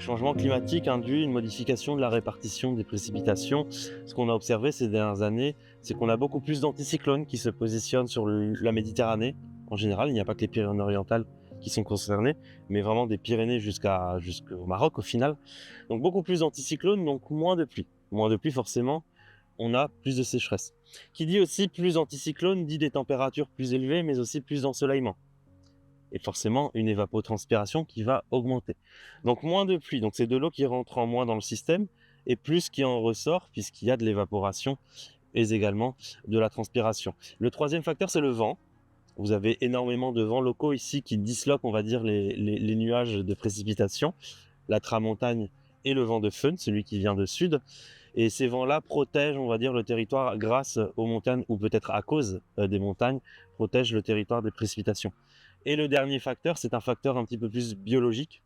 changement climatique induit une modification de la répartition des précipitations. Ce qu'on a observé ces dernières années, c'est qu'on a beaucoup plus d'anticyclones qui se positionnent sur la Méditerranée. En général, il n'y a pas que les Pyrénées-Orientales qui sont concernées, mais vraiment des Pyrénées jusqu'au Maroc au final. Donc beaucoup plus d'anticyclones, donc moins de pluie. Moins de pluie forcément, on a plus de sécheresse. Qui dit aussi plus d'anticyclones, dit des températures plus élevées, mais aussi plus d'ensoleillement. Et forcément une évapotranspiration qui va augmenter. Donc moins de pluie, donc c'est de l'eau qui rentre en moins dans le système, et plus qui en ressort, puisqu'il y a de l'évaporation, et également de la transpiration. Le troisième facteur, c'est le vent. Vous avez énormément de vents locaux ici qui disloquent, on va dire, les nuages de précipitation, la tramontagne et le vent de föhn, celui qui vient de sud. Et ces vents-là protègent, on va dire, le territoire grâce aux montagnes, ou peut-être à cause des montagnes, protègent le territoire des précipitations. Et le dernier facteur, c'est un facteur un petit peu plus biologique.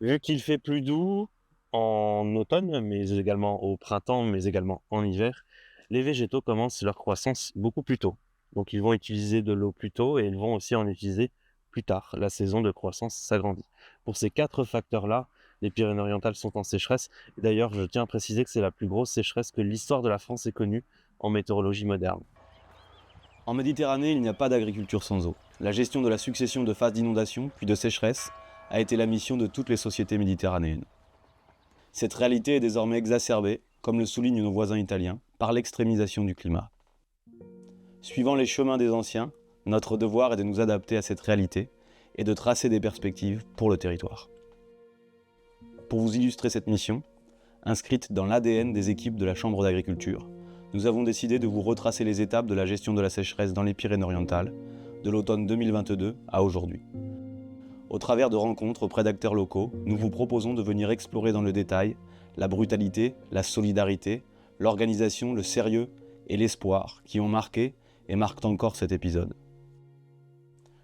Vu qu'il fait plus doux en automne, mais également au printemps, mais également en hiver, les végétaux commencent leur croissance beaucoup plus tôt. Donc ils vont utiliser de l'eau plus tôt et ils vont aussi en utiliser plus tard. La saison de croissance s'agrandit. Pour ces 4 facteurs-là, les Pyrénées-Orientales sont en sécheresse. Et d'ailleurs, je tiens à préciser que c'est la plus grosse sécheresse que l'histoire de la France ait connue en météorologie moderne. En Méditerranée, il n'y a pas d'agriculture sans eau. La gestion de la succession de phases d'inondation, puis de sécheresse, a été la mission de toutes les sociétés méditerranéennes. Cette réalité est désormais exacerbée, comme le soulignent nos voisins italiens, par l'extrémisation du climat. Suivant les chemins des anciens, notre devoir est de nous adapter à cette réalité et de tracer des perspectives pour le territoire. Pour vous illustrer cette mission, inscrite dans l'ADN des équipes de la Chambre d'agriculture, nous avons décidé de vous retracer les étapes de la gestion de la sécheresse dans les Pyrénées-Orientales, de l'automne 2022 à aujourd'hui. Au travers de rencontres auprès d'acteurs locaux, nous vous proposons de venir explorer dans le détail la brutalité, la solidarité, l'organisation, le sérieux et l'espoir qui ont marqué et marquent encore cet épisode.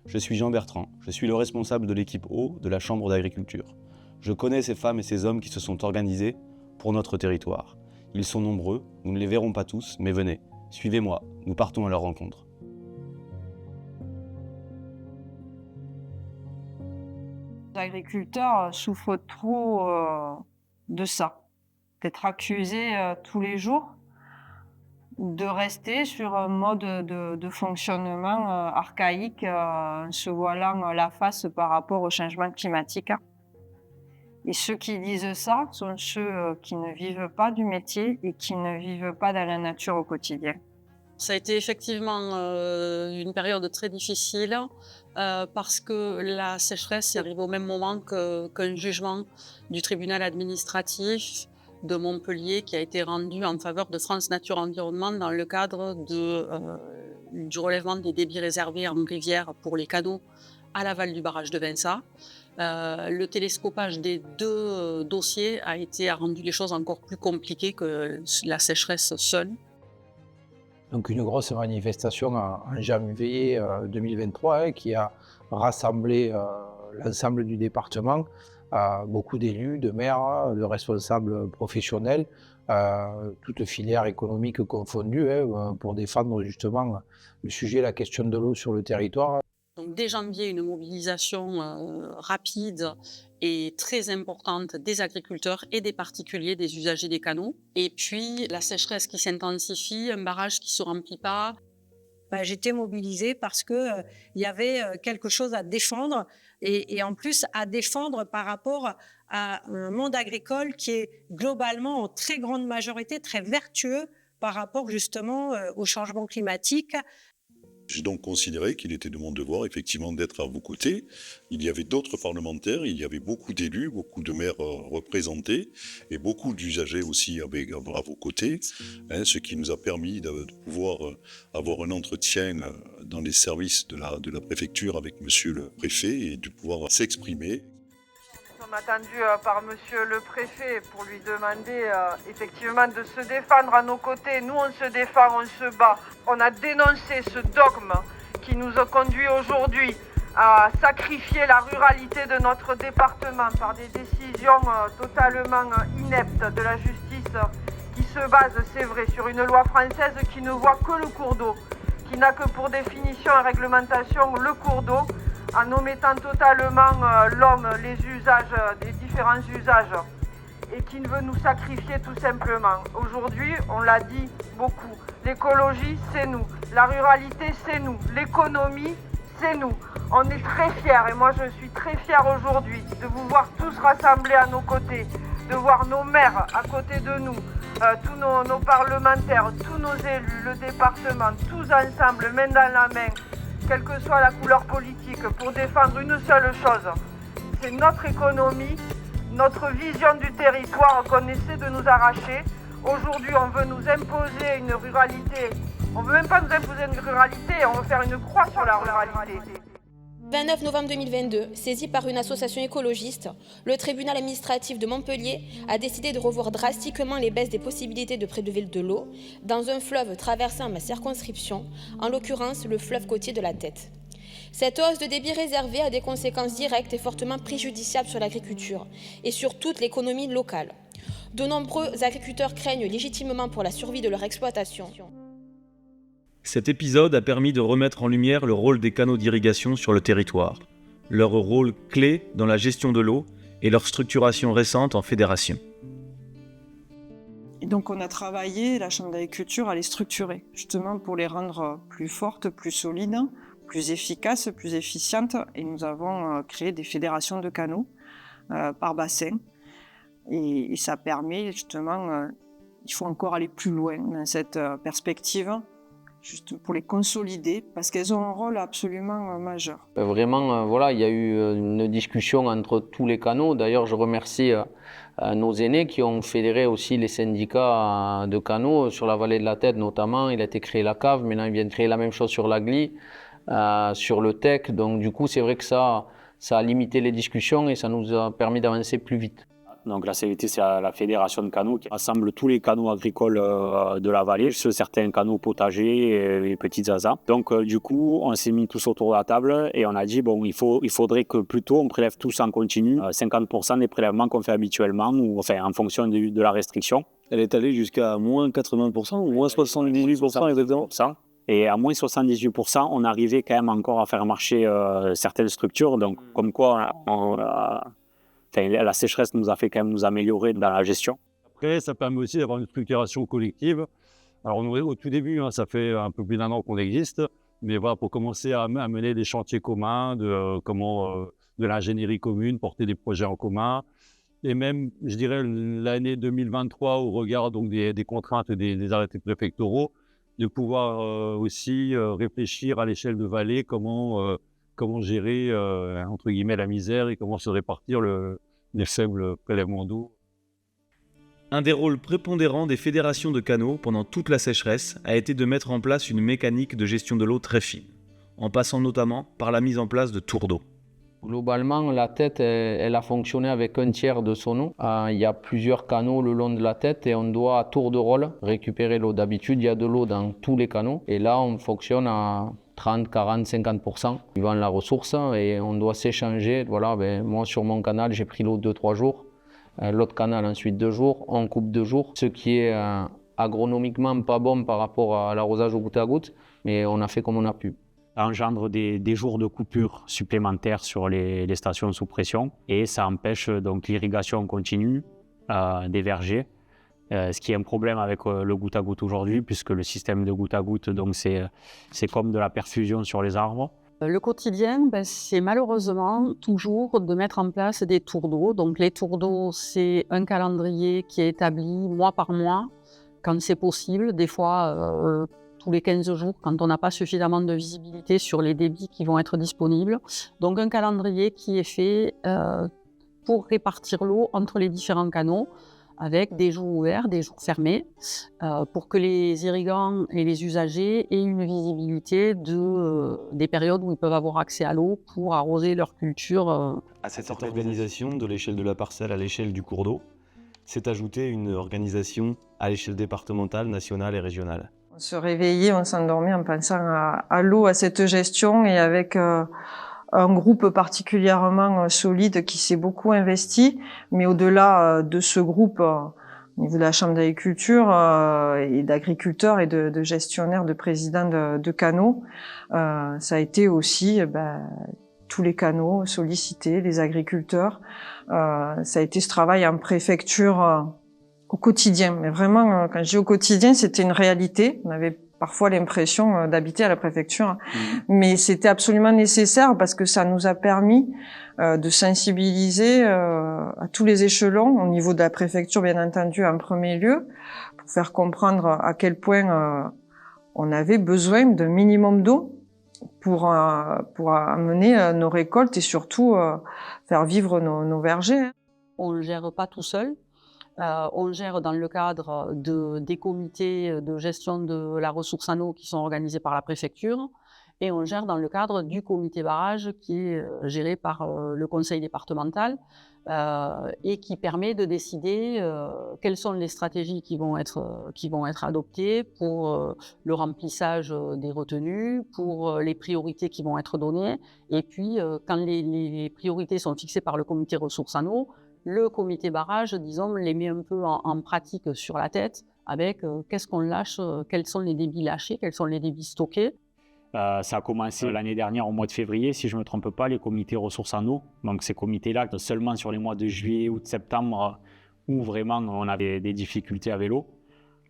Je suis Jean Bertrand, je suis le responsable de l'équipe eau de la Chambre d'agriculture. Je connais ces femmes et ces hommes qui se sont organisés pour notre territoire. Ils sont nombreux, nous ne les verrons pas tous, mais venez, suivez-moi, nous partons à leur rencontre. Les agriculteurs souffrent trop de ça, d'être accusés tous les jours, de rester sur un mode de fonctionnement archaïque, se voilant la face par rapport au changement climatique. Et ceux qui disent ça sont ceux qui ne vivent pas du métier et qui ne vivent pas dans la nature au quotidien. Ça a été effectivement une période très difficile parce que la sécheresse arrive au même moment qu'un jugement du tribunal administratif de Montpellier qui a été rendu en faveur de France Nature Environnement dans le cadre du relèvement des débits réservés en rivière pour les canaux à l'aval du barrage de Vinça. Le télescopage des deux dossiers a rendu les choses encore plus compliquées que la sécheresse seule. Donc une grosse manifestation en janvier 2023 qui a rassemblé l'ensemble du département, beaucoup d'élus, de maires, de responsables professionnels, toutes filières économiques confondues, pour défendre justement le sujet, la question de l'eau sur le territoire. Donc dès janvier, une mobilisation rapide et très importante des agriculteurs et des particuliers, des usagers des canaux. Et puis la sécheresse qui s'intensifie, un barrage qui ne se remplit pas. J'étais mobilisée parce qu'il y avait quelque chose à défendre et en plus à défendre par rapport à un monde agricole qui est globalement en très grande majorité très vertueux par rapport justement au changement climatique. J'ai donc considéré qu'il était de mon devoir effectivement d'être à vos côtés. Il y avait d'autres parlementaires, il y avait beaucoup d'élus, beaucoup de maires représentés et beaucoup d'usagers aussi à vos côtés, ce qui nous a permis de pouvoir avoir un entretien dans les services de la préfecture avec monsieur le préfet et de pouvoir s'exprimer. Nous sommes attendus par monsieur le préfet pour lui demander effectivement de se défendre à nos côtés. Nous, on se défend, on se bat. On a dénoncé ce dogme qui nous a conduit aujourd'hui à sacrifier la ruralité de notre département par des décisions totalement ineptes de la justice qui se base, c'est vrai, sur une loi française qui ne voit que le cours d'eau, qui n'a que pour définition et réglementation le cours d'eau, en omettant totalement l'homme, les usages, des différents usages. et qui veut nous sacrifier tout simplement. Aujourd'hui, on l'a dit beaucoup, l'écologie c'est nous, la ruralité c'est nous, l'économie c'est nous. On est très fiers et moi je suis très fière aujourd'hui de vous voir tous rassemblés à nos côtés, de voir nos maires à côté de nous, tous nos parlementaires, tous nos élus, le département, tous ensemble, main dans la main, quelle que soit la couleur politique, pour défendre une seule chose, c'est notre économie, notre vision du territoire qu'on essaie de nous arracher. Aujourd'hui, on veut nous imposer une ruralité. On ne veut même pas nous imposer une ruralité, on veut faire une croix sur la ruralité. 29 novembre 2022, saisi par une association écologiste, le tribunal administratif de Montpellier a décidé de revoir drastiquement les baisses des possibilités de prélever de l'eau dans un fleuve traversant ma circonscription, en l'occurrence le fleuve côtier de la Tête. Cette hausse de débit réservé a des conséquences directes et fortement préjudiciables sur l'agriculture et sur toute l'économie locale. De nombreux agriculteurs craignent légitimement pour la survie de leur exploitation. Cet épisode a permis de remettre en lumière le rôle des canaux d'irrigation sur le territoire, leur rôle clé dans la gestion de l'eau et leur structuration récente en fédération. Et donc on a travaillé, la Chambre d'agriculture, à les structurer, justement pour les rendre plus fortes, plus solides, plus efficaces, plus efficientes. Et nous avons créé des fédérations de canaux par bassin. Et ça permet justement, il faut encore aller plus loin dans cette perspective, juste pour les consolider, parce qu'elles ont un rôle absolument majeur. Vraiment, voilà, il y a eu une discussion entre tous les canaux. D'ailleurs, je remercie nos aînés qui ont fédéré aussi les syndicats de canaux sur la vallée de la Tête notamment. Il a été créé la cave, maintenant ils viennent créer la même chose sur l'Agly, sur le TEC. Donc du coup, c'est vrai que ça a limité les discussions et ça nous a permis d'avancer plus vite. Donc la CVT, c'est la fédération de canaux qui rassemble tous les canaux agricoles de la vallée, certains canaux potagers et petits zazas. Donc du coup, on s'est mis tous autour de la table et on a dit bon, il faudrait que plutôt on prélève tous en continu 50% des prélèvements qu'on fait habituellement, ou enfin en fonction de la restriction. Elle est allée jusqu'à moins 80% ou moins 78% exactement. Et à moins 78%, on arrivait quand même encore à faire marcher certaines structures. Donc comme quoi la sécheresse nous a fait quand même nous améliorer dans la gestion. Après, ça permet aussi d'avoir une structuration collective. Alors, au tout début, ça fait un peu plus d'un an qu'on existe, mais voilà, pour commencer à mener des chantiers communs, de l'ingénierie commune, porter des projets en commun. Et même, je dirais, l'année 2023, au regard donc, des contraintes des arrêtés préfectoraux, de pouvoir aussi réfléchir à l'échelle de vallée comment gérer, entre guillemets, la misère et comment se répartir les faibles prélèvements d'eau. Un des rôles prépondérants des fédérations de canaux pendant toute la sécheresse a été de mettre en place une mécanique de gestion de l'eau très fine, en passant notamment par la mise en place de tours d'eau. Globalement, la Tête, elle a fonctionné avec un tiers de son eau. Il y a plusieurs canaux le long de la Tête et on doit à tour de rôle récupérer l'eau. D'habitude, il y a de l'eau dans tous les canaux et là, on fonctionne à 30, 40, 50% suivant la ressource et on doit s'échanger. Voilà, moi, sur mon canal, j'ai pris l'eau 2-3 jours. L'autre canal, ensuite 2 jours. On coupe 2 jours, ce qui est agronomiquement pas bon par rapport à l'arrosage au goutte à goutte, mais on a fait comme on a pu. Ça engendre des jours de coupure supplémentaires sur les stations sous pression et ça empêche donc l'irrigation continue des vergers. Ce qui est un problème avec le goutte à goutte aujourd'hui, puisque le système de goutte à goutte, donc c'est comme de la perfusion sur les arbres. Le quotidien, c'est malheureusement toujours de mettre en place des tours d'eau. Donc les tours d'eau, c'est un calendrier qui est établi mois par mois, quand c'est possible, des fois tous les 15 jours, quand on n'a pas suffisamment de visibilité sur les débits qui vont être disponibles. Donc un calendrier qui est fait pour répartir l'eau entre les différents canaux, avec des jours ouverts, des jours fermés, pour que les irrigants et les usagers aient une visibilité des périodes où ils peuvent avoir accès à l'eau pour arroser leur culture. À cette organisation de l'échelle de la parcelle à l'échelle du cours d'eau, s'est ajoutée une organisation à l'échelle départementale, nationale et régionale. On se réveillait, on s'endormait en pensant à l'eau, à cette gestion et avec un groupe particulièrement solide qui s'est beaucoup investi. Mais au-delà de ce groupe, au niveau de la Chambre d'agriculture et d'agriculteurs et de gestionnaires, de présidents de canaux, ça a été aussi tous les canaux, solliciter les agriculteurs. Ça a été ce travail en préfecture au quotidien. Mais vraiment, quand je dis au quotidien, c'était une réalité. On avait parfois l'impression d'habiter à la préfecture. Mais c'était absolument nécessaire parce que ça nous a permis de sensibiliser à tous les échelons, au niveau de la préfecture bien entendu en premier lieu, pour faire comprendre à quel point on avait besoin d'un minimum d'eau pour amener nos récoltes et surtout faire vivre nos vergers. On ne gère pas tout seul. On gère dans le cadre des comités de gestion de la ressource en eau qui sont organisés par la préfecture, et on gère dans le cadre du comité barrage qui est géré par le conseil départemental et qui permet de décider quelles sont les stratégies qui vont être adoptées pour le remplissage des retenues, pour les priorités qui vont être données, et puis quand les priorités sont fixées par le comité ressources en eau, le comité barrage, disons, les met un peu en pratique sur la tête avec qu'est-ce qu'on lâche, quels sont les débits lâchés, quels sont les débits stockés. Ça a commencé l'année dernière au mois de février, si je ne me trompe pas, les comités ressources en eau. Donc ces comités-là, seulement sur les mois de juillet, août, septembre, où vraiment on avait des difficultés avec l'eau.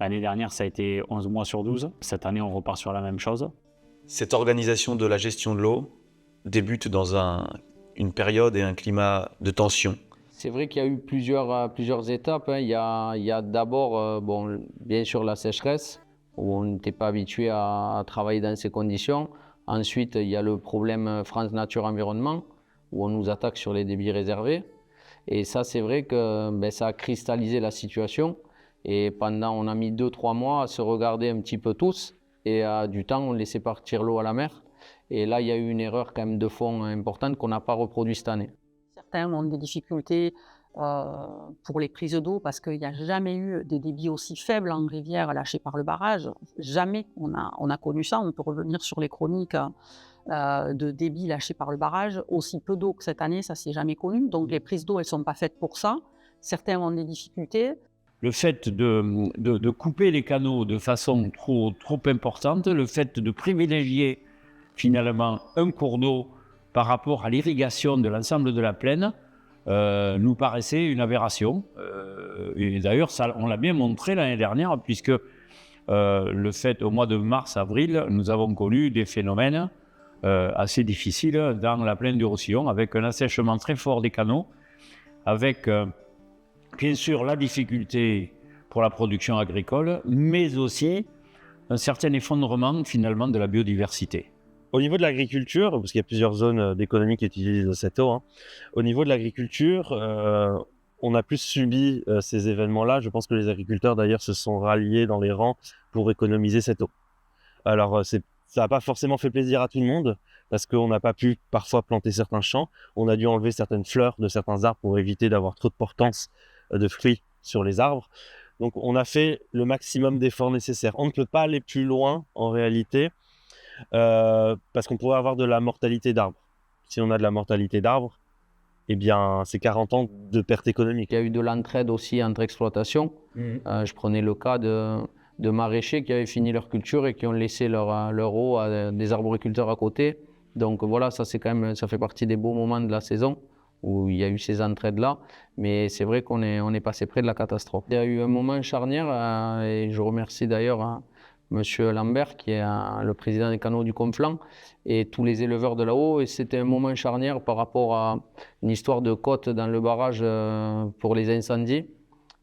L'année dernière, ça a été 11 mois sur 12. Cette année, on repart sur la même chose. Cette organisation de la gestion de l'eau débute dans une période et un climat de tension. C'est vrai qu'il y a eu plusieurs étapes. Il y a d'abord, bien sûr, la sécheresse, où on n'était pas habitué à travailler dans ces conditions. Ensuite, il y a le problème France Nature Environnement, où on nous attaque sur les débits réservés. Et ça, c'est vrai que ça a cristallisé la situation. Et on a mis 2-3 mois à se regarder un petit peu tous. Et du temps, on laissait partir l'eau à la mer. Et là, il y a eu une erreur quand même de fond importante qu'on n'a pas reproduit cette année. Certains ont des difficultés pour les prises d'eau parce qu'il n'y a jamais eu des débits aussi faibles en rivière lâchés par le barrage. Jamais on a connu ça. On peut revenir sur les chroniques de débits lâchés par le barrage. Aussi peu d'eau que cette année, ça ne s'est jamais connu. Donc les prises d'eau, elles ne sont pas faites pour ça. Certains ont des difficultés. Le fait de couper les canaux de façon trop importante, le fait de privilégier finalement un cours d'eau par rapport à l'irrigation de l'ensemble de la plaine, nous paraissait une aberration. Et d'ailleurs, on l'a bien montré l'année dernière, puisque le fait, au mois de mars-avril, nous avons connu des phénomènes assez difficiles dans la plaine du Roussillon, avec un assèchement très fort des canaux, avec bien sûr la difficulté pour la production agricole, mais aussi un certain effondrement finalement de la biodiversité. Au niveau de l'agriculture, parce qu'il y a plusieurs zones d'économie qui utilisent cette eau, au niveau de l'agriculture, on a plus subi ces événements-là. Je pense que les agriculteurs d'ailleurs se sont ralliés dans les rangs pour économiser cette eau. Alors ça n'a pas forcément fait plaisir à tout le monde, parce qu'on n'a pas pu parfois planter certains champs. On a dû enlever certaines fleurs de certains arbres pour éviter d'avoir trop de portance de fruits sur les arbres. Donc on a fait le maximum d'efforts nécessaires. On ne peut pas aller plus loin en réalité, parce qu'on pourrait avoir de la mortalité d'arbres. Si on a de la mortalité d'arbres, eh bien, c'est 40 ans de perte économique. Il y a eu de l'entraide aussi entre exploitations. Je prenais le cas de maraîchers qui avaient fini leur culture et qui ont laissé leur eau à des arboriculteurs à côté. Donc voilà, ça fait partie des beaux moments de la saison où il y a eu ces entraides-là. Mais c'est vrai qu'on est passé près de la catastrophe. Il y a eu un moment charnière et je remercie d'ailleurs Monsieur Lambert, qui est le président des canaux du Conflent, et tous les éleveurs de là-haut. Et c'était un moment charnière par rapport à une histoire de côte dans le barrage pour les incendies.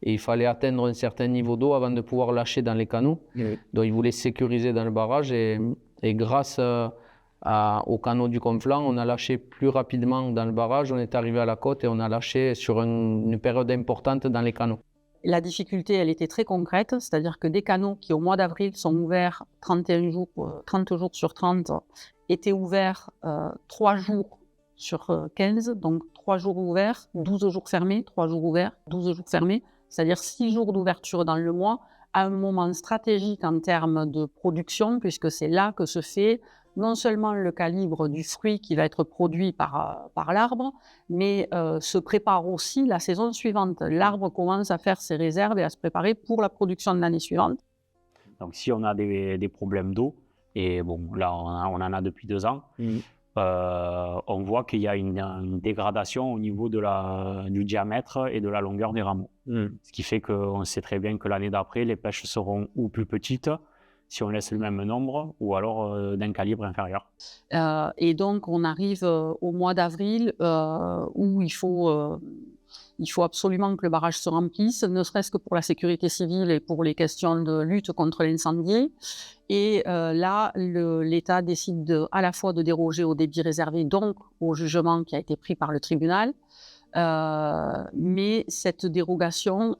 Et il fallait atteindre un certain niveau d'eau avant de pouvoir lâcher dans les canaux. Oui. Donc ils voulaient sécuriser dans le barrage. Et grâce aux canaux du Conflent, on a lâché plus rapidement dans le barrage. On est arrivé à la côte et on a lâché sur une période importante dans les canaux. La difficulté, elle était très concrète, c'est-à-dire que des canaux qui, au mois d'avril, sont ouverts 30 jours sur 30, étaient ouverts 3 jours sur 15, donc 3 jours ouverts, 12 jours fermés, 3 jours ouverts, 12 jours fermés, c'est-à-dire 6 jours d'ouverture dans le mois, à un moment stratégique en termes de production, puisque c'est là que se fait non seulement le calibre du fruit qui va être produit par l'arbre, mais se prépare aussi la saison suivante. L'arbre commence à faire ses réserves et à se préparer pour la production de l'année suivante. Donc si on a des problèmes d'eau, et bon là on en a depuis 2 ans, on voit qu'il y a une dégradation au niveau du diamètre et de la longueur des rameaux. Ce qui fait qu'on sait très bien que l'année d'après, les pêches seront ou plus petites, si on laisse le même nombre, ou alors d'un calibre inférieur. Et donc, on arrive au mois d'avril où il faut absolument que le barrage se remplisse, ne serait-ce que pour la sécurité civile et pour les questions de lutte contre l'incendie. Et là, l'État décide à la fois de déroger au débit réservé, donc au jugement qui a été pris par le tribunal, mais cette dérogation,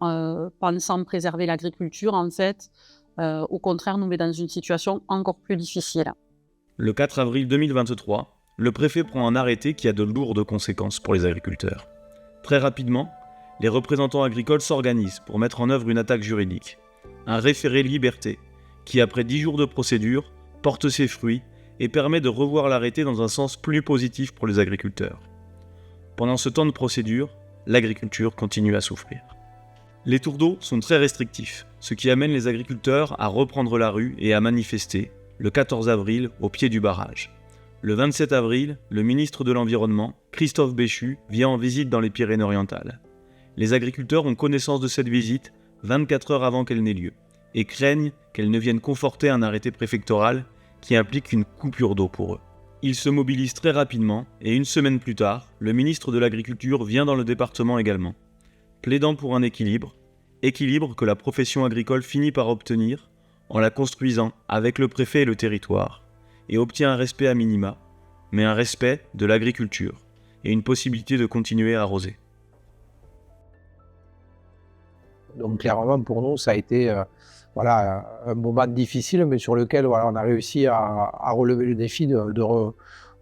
pensant préserver l'agriculture, en fait, au contraire, nous met dans une situation encore plus difficile. Le 4 avril 2023, le préfet prend un arrêté qui a de lourdes conséquences pour les agriculteurs. Très rapidement, les représentants agricoles s'organisent pour mettre en œuvre une attaque juridique, un référé liberté, qui après 10 jours de procédure, porte ses fruits et permet de revoir l'arrêté dans un sens plus positif pour les agriculteurs. Pendant ce temps de procédure, l'agriculture continue à souffrir. Les tours d'eau sont très restrictifs, ce qui amène les agriculteurs à reprendre la rue et à manifester, le 14 avril, au pied du barrage. Le 27 avril, le ministre de l'Environnement, Christophe Béchu, vient en visite dans les Pyrénées-Orientales. Les agriculteurs ont connaissance de cette visite 24 heures avant qu'elle n'ait lieu, et craignent qu'elle ne vienne conforter un arrêté préfectoral qui implique une coupure d'eau pour eux. Ils se mobilisent très rapidement, et une semaine plus tard, le ministre de l'Agriculture vient dans le département également, plaidant pour un équilibre que la profession agricole finit par obtenir en la construisant avec le préfet et le territoire, et obtient un respect à minima, mais un respect de l'agriculture, et une possibilité de continuer à arroser. Donc clairement pour nous ça a été un moment difficile, mais sur lequel on a réussi à relever le défi de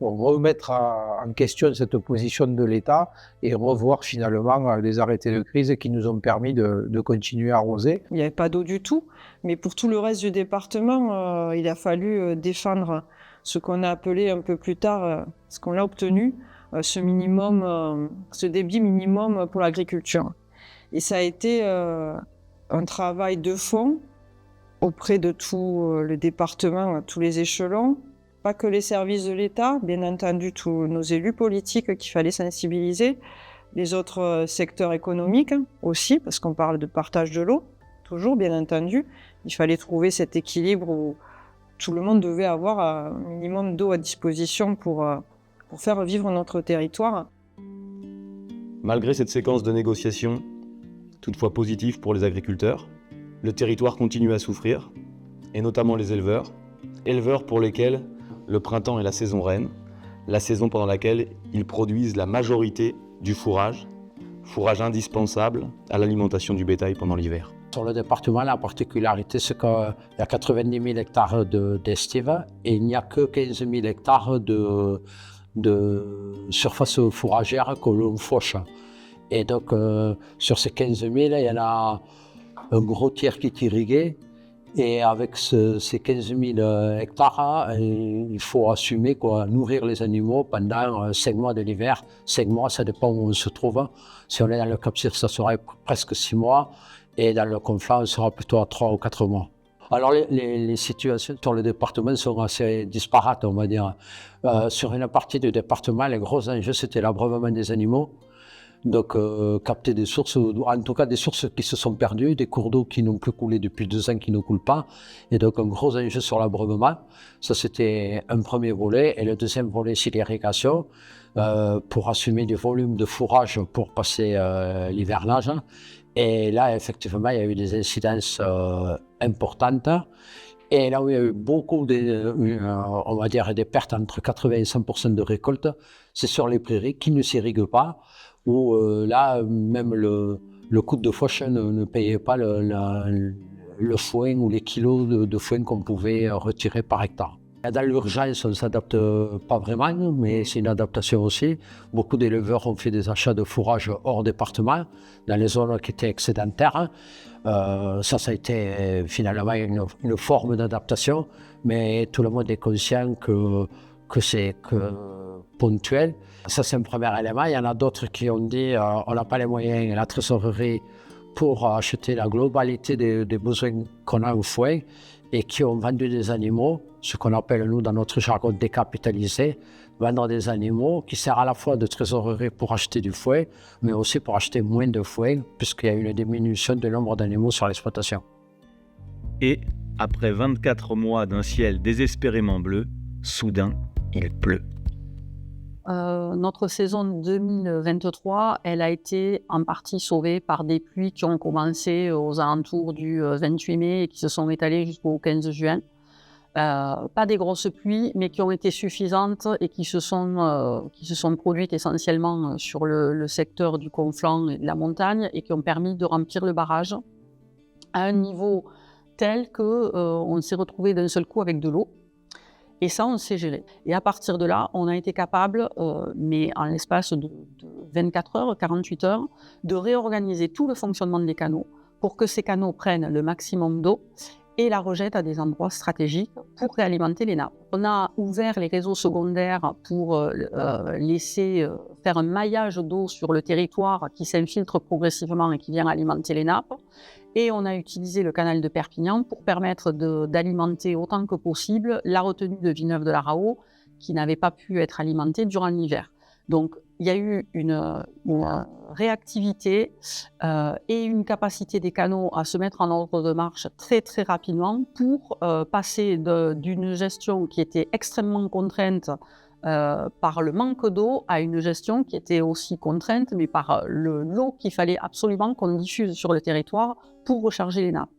remettre en question cette position de l'État et revoir finalement les arrêtés de crise qui nous ont permis de continuer à arroser. Il n'y avait pas d'eau du tout, mais pour tout le reste du département, il a fallu défendre ce qu'on a appelé un peu plus tard, ce qu'on a obtenu, ce débit minimum pour l'agriculture. Et ça a été un travail de fond auprès de tout le département, à tous les échelons, pas que les services de l'État, bien entendu tous nos élus politiques qu'il fallait sensibiliser, les autres secteurs économiques aussi, parce qu'on parle de partage de l'eau, toujours bien entendu. Il fallait trouver cet équilibre où tout le monde devait avoir un minimum d'eau à disposition pour faire vivre notre territoire. Malgré cette séquence de négociations, toutefois positive pour les agriculteurs, le territoire continue à souffrir, et notamment les éleveurs pour lesquels le printemps est la saison reine, la saison pendant laquelle ils produisent la majorité du fourrage indispensable à l'alimentation du bétail pendant l'hiver. Sur le département, la particularité, c'est qu'il y a 90 000 hectares d'estive et il n'y a que 15 000 hectares de surface fourragère que l'on fauche. Et donc, sur ces 15 000, il y en a un gros tiers qui est irrigué. Et avec ces 15 000 hectares, il faut assumer nourrir les animaux pendant 5 mois de l'hiver. 5 mois, ça dépend où on se trouve. Si on est dans le Cap-Cyr, ça serait presque 6 mois. Et dans le Conflans, on sera plutôt à 3 ou 4 mois. Alors les situations sur le département sont assez disparates, on va dire. Sur une partie du département, les gros enjeux, c'était l'abreuvement des animaux. Donc capter des sources, en tout cas des sources qui se sont perdues, des cours d'eau qui n'ont plus coulé depuis 2 ans, qui ne coulent pas. Et donc un gros enjeu sur l'abreuvement. Ça, c'était un premier volet. Et le deuxième volet, c'est l'irrigation, pour assumer des volumes de fourrage pour passer l'hivernage. Et là, effectivement, il y a eu des incidences importantes. Et là où il y a eu beaucoup on va dire, des pertes entre 80 et 100% de récolte, c'est sur les prairies qui ne s'irriguent pas, où là, même le coût de fauche ne payait pas le foin ou les kilos de foin qu'on pouvait retirer par hectare. Dans l'urgence, on ne s'adapte pas vraiment, mais c'est une adaptation aussi. Beaucoup d'éleveurs ont fait des achats de fourrage hors département, dans les zones qui étaient excédentaires. Ça a été finalement une forme d'adaptation, mais tout le monde est conscient que c'est ponctuel. Ça, c'est un premier élément. Il y en a d'autres qui ont dit on n'a pas les moyens et la trésorerie pour acheter la globalité des besoins qu'on a au foin. et qui ont vendu des animaux, ce qu'on appelle nous dans notre jargon décapitalisé, vendre des animaux qui servent à la fois de trésorerie pour acheter du foin, mais aussi pour acheter moins de foin, puisqu'il y a une diminution du nombre d'animaux sur l'exploitation. Et, après 24 mois d'un ciel désespérément bleu, soudain, il pleut. Notre saison 2023, elle a été en partie sauvée par des pluies qui ont commencé aux alentours du 28 mai et qui se sont étalées jusqu'au 15 juin. Pas des grosses pluies, mais qui ont été suffisantes et qui se sont produites essentiellement sur le secteur du Conflent et de la montagne et qui ont permis de remplir le barrage à un niveau tel qu'on s'est retrouvé d'un seul coup avec de l'eau. Et ça, on sait gérer. Et à partir de là, on a été capable, mais en l'espace de 24 heures, 48 heures, de réorganiser tout le fonctionnement des canaux pour que ces canaux prennent le maximum d'eau et la rejettent à des endroits stratégiques pour réalimenter les nappes. On a ouvert les réseaux secondaires pour laisser faire un maillage d'eau sur le territoire qui s'infiltre progressivement et qui vient alimenter les nappes. Et on a utilisé le canal de Perpignan pour permettre d'alimenter autant que possible la retenue de Villeneuve-de-la-Raho qui n'avait pas pu être alimentée durant l'hiver. Donc il y a eu une réactivité et une capacité des canaux à se mettre en ordre de marche très très rapidement pour passer d'une gestion qui était extrêmement contrainte par le manque d'eau à une gestion qui était aussi contrainte, mais par l'eau qu'il fallait absolument qu'on diffuse sur le territoire pour recharger les nappes.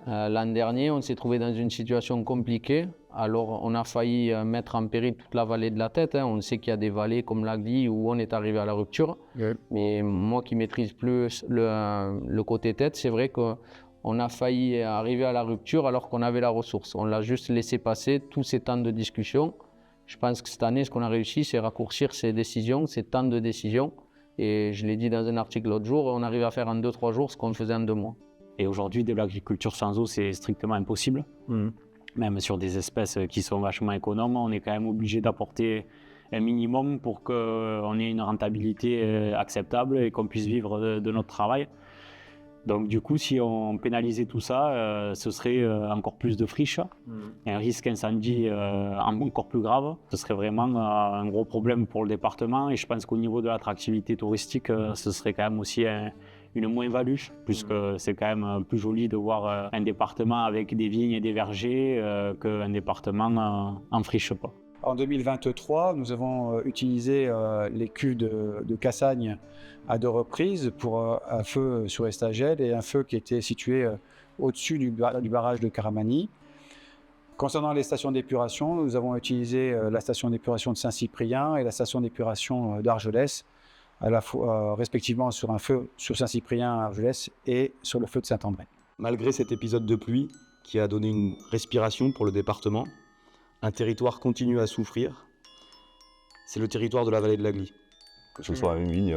L'an dernier, on s'est trouvé dans une situation compliquée. Alors, on a failli mettre en péril toute la vallée de la Tête. On sait qu'il y a des vallées comme l'Agly où on est arrivé à la rupture. Oui. Mais moi qui maîtrise plus le côté Tête, c'est vrai qu'on a failli arriver à la rupture alors qu'on avait la ressource. On l'a juste laissé passer tous ces temps de discussion. Je pense que cette année, ce qu'on a réussi, c'est raccourcir ces décisions, ces temps de décision. Et je l'ai dit dans un article l'autre jour, on arrive à faire en 2-3 jours ce qu'on faisait en 2 mois. Et aujourd'hui, de l'agriculture sans eau, c'est strictement impossible. Même sur des espèces qui sont vachement économes, on est quand même obligé d'apporter un minimum pour qu'on ait une rentabilité acceptable et qu'on puisse vivre de notre travail. Donc du coup, si on pénalisait tout ça, ce serait encore plus de friches, un risque incendie encore plus grave. Ce serait vraiment un gros problème pour le département et je pense qu'au niveau de l'attractivité touristique, ce serait quand même aussi une moins-value, puisque c'est quand même plus joli de voir un département avec des vignes et des vergers qu'un département en friche. En 2023, nous avons utilisé les cuves de Cassagne à 2 reprises pour un feu sur Estagel et un feu qui était situé au-dessus du barrage de Caramani. Concernant les stations d'épuration, nous avons utilisé la station d'épuration de Saint-Cyprien et la station d'épuration d'Argelès, à la fois, respectivement sur un feu sur Saint-Cyprien à Argelès et sur le feu de Saint-André. Malgré cet épisode de pluie qui a donné une respiration pour le département, un territoire continue à souffrir. C'est le territoire de la vallée de l'Agly. Que ce soit une vigne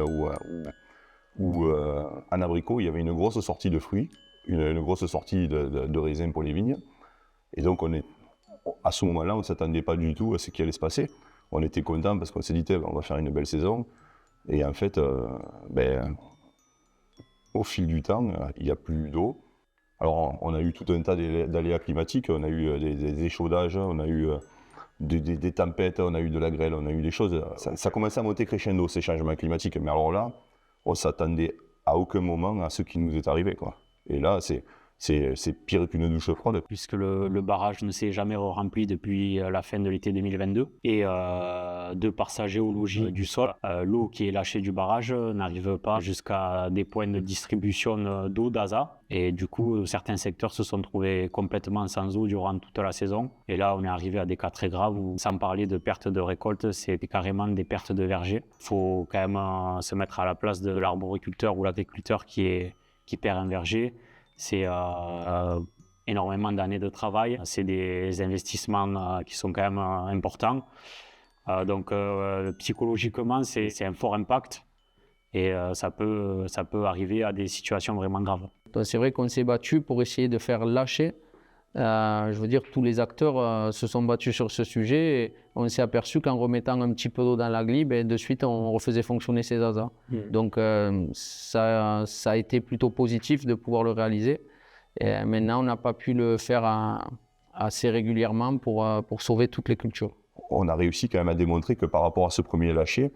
ou un abricot, il y avait une grosse sortie de fruits, une grosse sortie de raisins pour les vignes. Et donc à ce moment-là, on ne s'attendait pas du tout à ce qui allait se passer. On était content parce qu'on s'est dit on va faire une belle saison. Et en fait, au fil du temps, il n'y a plus d'eau. Alors, on a eu tout un tas d'aléas climatiques, on a eu des échaudages, on a eu des tempêtes, on a eu de la grêle, on a eu des choses. Ça commençait à monter crescendo, ces changements climatiques. Mais alors là, on ne s'attendait à aucun moment à ce qui nous est arrivé, quoi. Et là, c'est pire qu'une douche froide. Puisque le barrage ne s'est jamais rempli depuis la fin de l'été 2022. Et de par sa géologie du sol, l'eau qui est lâchée du barrage n'arrive pas jusqu'à des points de distribution d'eau d'Aza. Et du coup, certains secteurs se sont trouvés complètement sans eau durant toute la saison. Et là, on est arrivé à des cas très graves où, sans parler de perte de récolte, c'est carrément des pertes de verger. Il faut quand même se mettre à la place de l'arboriculteur ou l'agriculteur qui perd un verger. C'est énormément d'années de travail, c'est des investissements qui sont quand même importants. Donc psychologiquement, c'est un fort impact et ça peut arriver à des situations vraiment graves. C'est vrai qu'on s'est battu pour essayer de faire lâcher. Je veux dire, tous les acteurs se sont battus sur ce sujet et on s'est aperçu qu'en remettant un petit peu d'eau dans l'Agly, de suite on refaisait fonctionner ces ASA. Donc ça a été plutôt positif de pouvoir le réaliser Et maintenant, on n'a pas pu le faire assez régulièrement pour sauver toutes les cultures. On a réussi quand même à démontrer que par rapport à ce premier lâcher,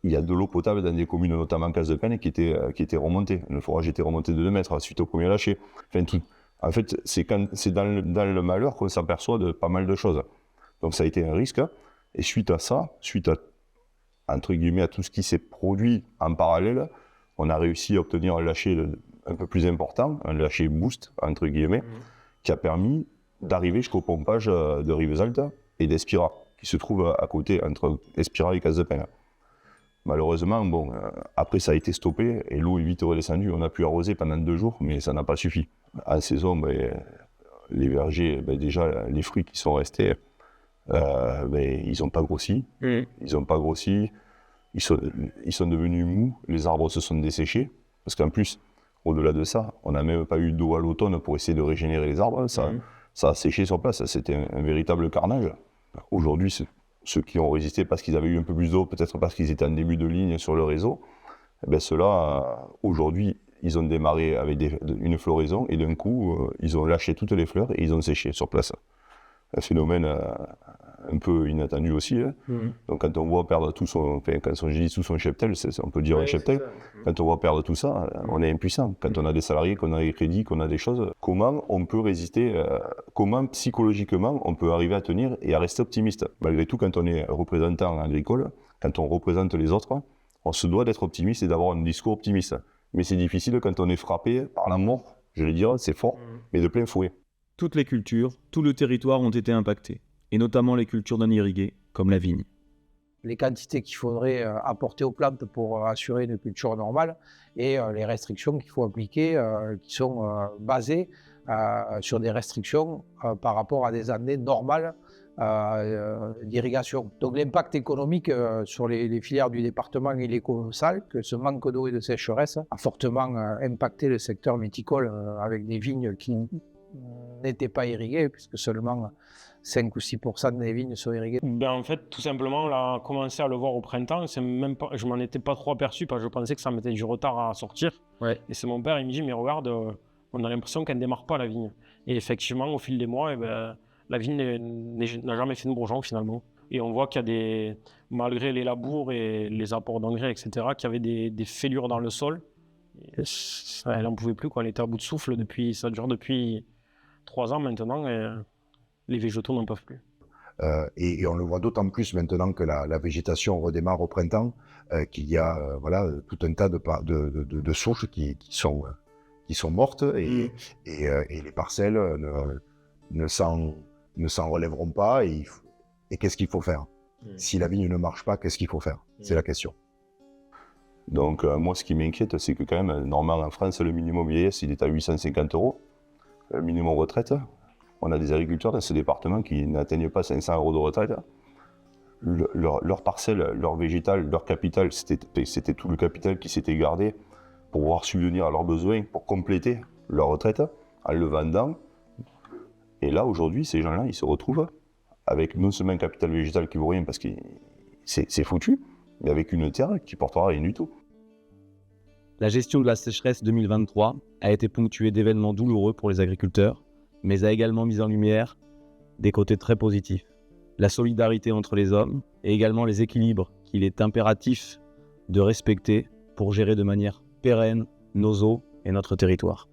il y a de l'eau potable dans des communes, notamment Casse-de-Penne, qui était remontée. Le forage était remonté de 2 mètres suite au premier lâcher. Enfin, en fait, c'est dans le malheur qu'on s'aperçoit de pas mal de choses. Donc ça a été un risque. Et suite à ça, entre guillemets, à tout ce qui s'est produit en parallèle, on a réussi à obtenir un lâcher un peu plus important, un lâcher boost, entre guillemets, qui a permis d'arriver jusqu'au pompage de Rivesaltes et d'Espira, qui se trouve à côté, entre Espira et Casse-de-Penne. Malheureusement, bon, après ça a été stoppé et l'eau est vite redescendue. On a pu arroser pendant 2 jours, mais ça n'a pas suffi. En saison, les vergers, déjà les fruits qui sont restés, ils n'ont pas grossi. Ils n'ont pas grossi. Ils sont devenus mous. Les arbres se sont desséchés. Parce qu'en plus, au-delà de ça, on n'a même pas eu d'eau à l'automne pour essayer de régénérer les arbres. Ça a séché sur place. C'était un véritable carnage. Aujourd'hui, ceux qui ont résisté parce qu'ils avaient eu un peu plus d'eau, peut-être parce qu'ils étaient en début de ligne sur le réseau, ceux-là, aujourd'hui, ils ont démarré avec une floraison et d'un coup, ils ont lâché toutes les fleurs et ils ont séché sur place. Un phénomène un peu inattendu aussi. Hein. Donc quand on voit perdre tout son cheptel, on peut dire un cheptel, quand on voit perdre tout ça, on est impuissant. Quand on a des salariés, qu'on a des crédits, qu'on a des choses, comment on peut résister, comment psychologiquement on peut arriver à tenir et à rester optimiste. Malgré tout, quand on est représentant agricole, quand on représente les autres, on se doit d'être optimiste et d'avoir un discours optimiste. Mais c'est difficile quand on est frappé par la mort, je vais dire, c'est fort, mais de plein fouet. Toutes les cultures, tout le territoire ont été impactés, et notamment les cultures non irriguées, comme la vigne. Les quantités qu'il faudrait apporter aux plantes pour assurer une culture normale et les restrictions qu'il faut appliquer, qui sont basées sur des restrictions par rapport à des années normales d'irrigation. Donc l'impact économique sur les filières du département, il est colossal, que ce manque d'eau et de sécheresse a fortement impacté le secteur viticole avec des vignes qui n'étaient pas irriguées, puisque seulement 5 ou 6% des vignes sont irriguées. En fait, tout simplement, on a commencé à le voir au printemps. Je ne m'en étais pas trop aperçu parce que je pensais que ça mettait du retard à sortir. Ouais. Et c'est mon père, il me dit, mais regarde, on a l'impression qu'elle ne démarre pas la vigne. Et effectivement, au fil des mois, la vigne n'a jamais fait de bourgeon finalement. Et on voit qu'il y a malgré les labours et les apports d'engrais, etc., qu'il y avait des fêlures dans le sol. Elle n'en pouvait plus, quoi. Elle était à bout de souffle ça dure depuis 3 ans maintenant. Et les végétaux n'en peuvent plus. Et on le voit d'autant plus maintenant que la végétation redémarre au printemps, qu'il y a tout un tas de souches qui sont mortes et les parcelles ne s'en relèveront pas. Et qu'est-ce qu'il faut faire? Si la vigne ne marche pas, qu'est-ce qu'il faut faire? C'est la question. Donc moi, ce qui m'inquiète, c'est que quand même, normalement en France, le minimum vieillesse, il est à 850 €. Le minimum retraite, on a des agriculteurs dans ce département qui n'atteignent pas 500 € de retraite. Leur parcelle, leur végétal, leur capital, c'était tout le capital qui s'était gardé pour pouvoir subvenir à leurs besoins, pour compléter leur retraite en le vendant. Et là, aujourd'hui, ces gens-là, ils se retrouvent avec non seulement un capital végétal qui vaut rien parce que c'est foutu, mais avec une terre qui portera rien du tout. La gestion de la sécheresse 2023 a été ponctuée d'événements douloureux pour les agriculteurs, mais a également mis en lumière des côtés très positifs. La solidarité entre les hommes et également les équilibres qu'il est impératif de respecter pour gérer de manière pérenne nos eaux et notre territoire.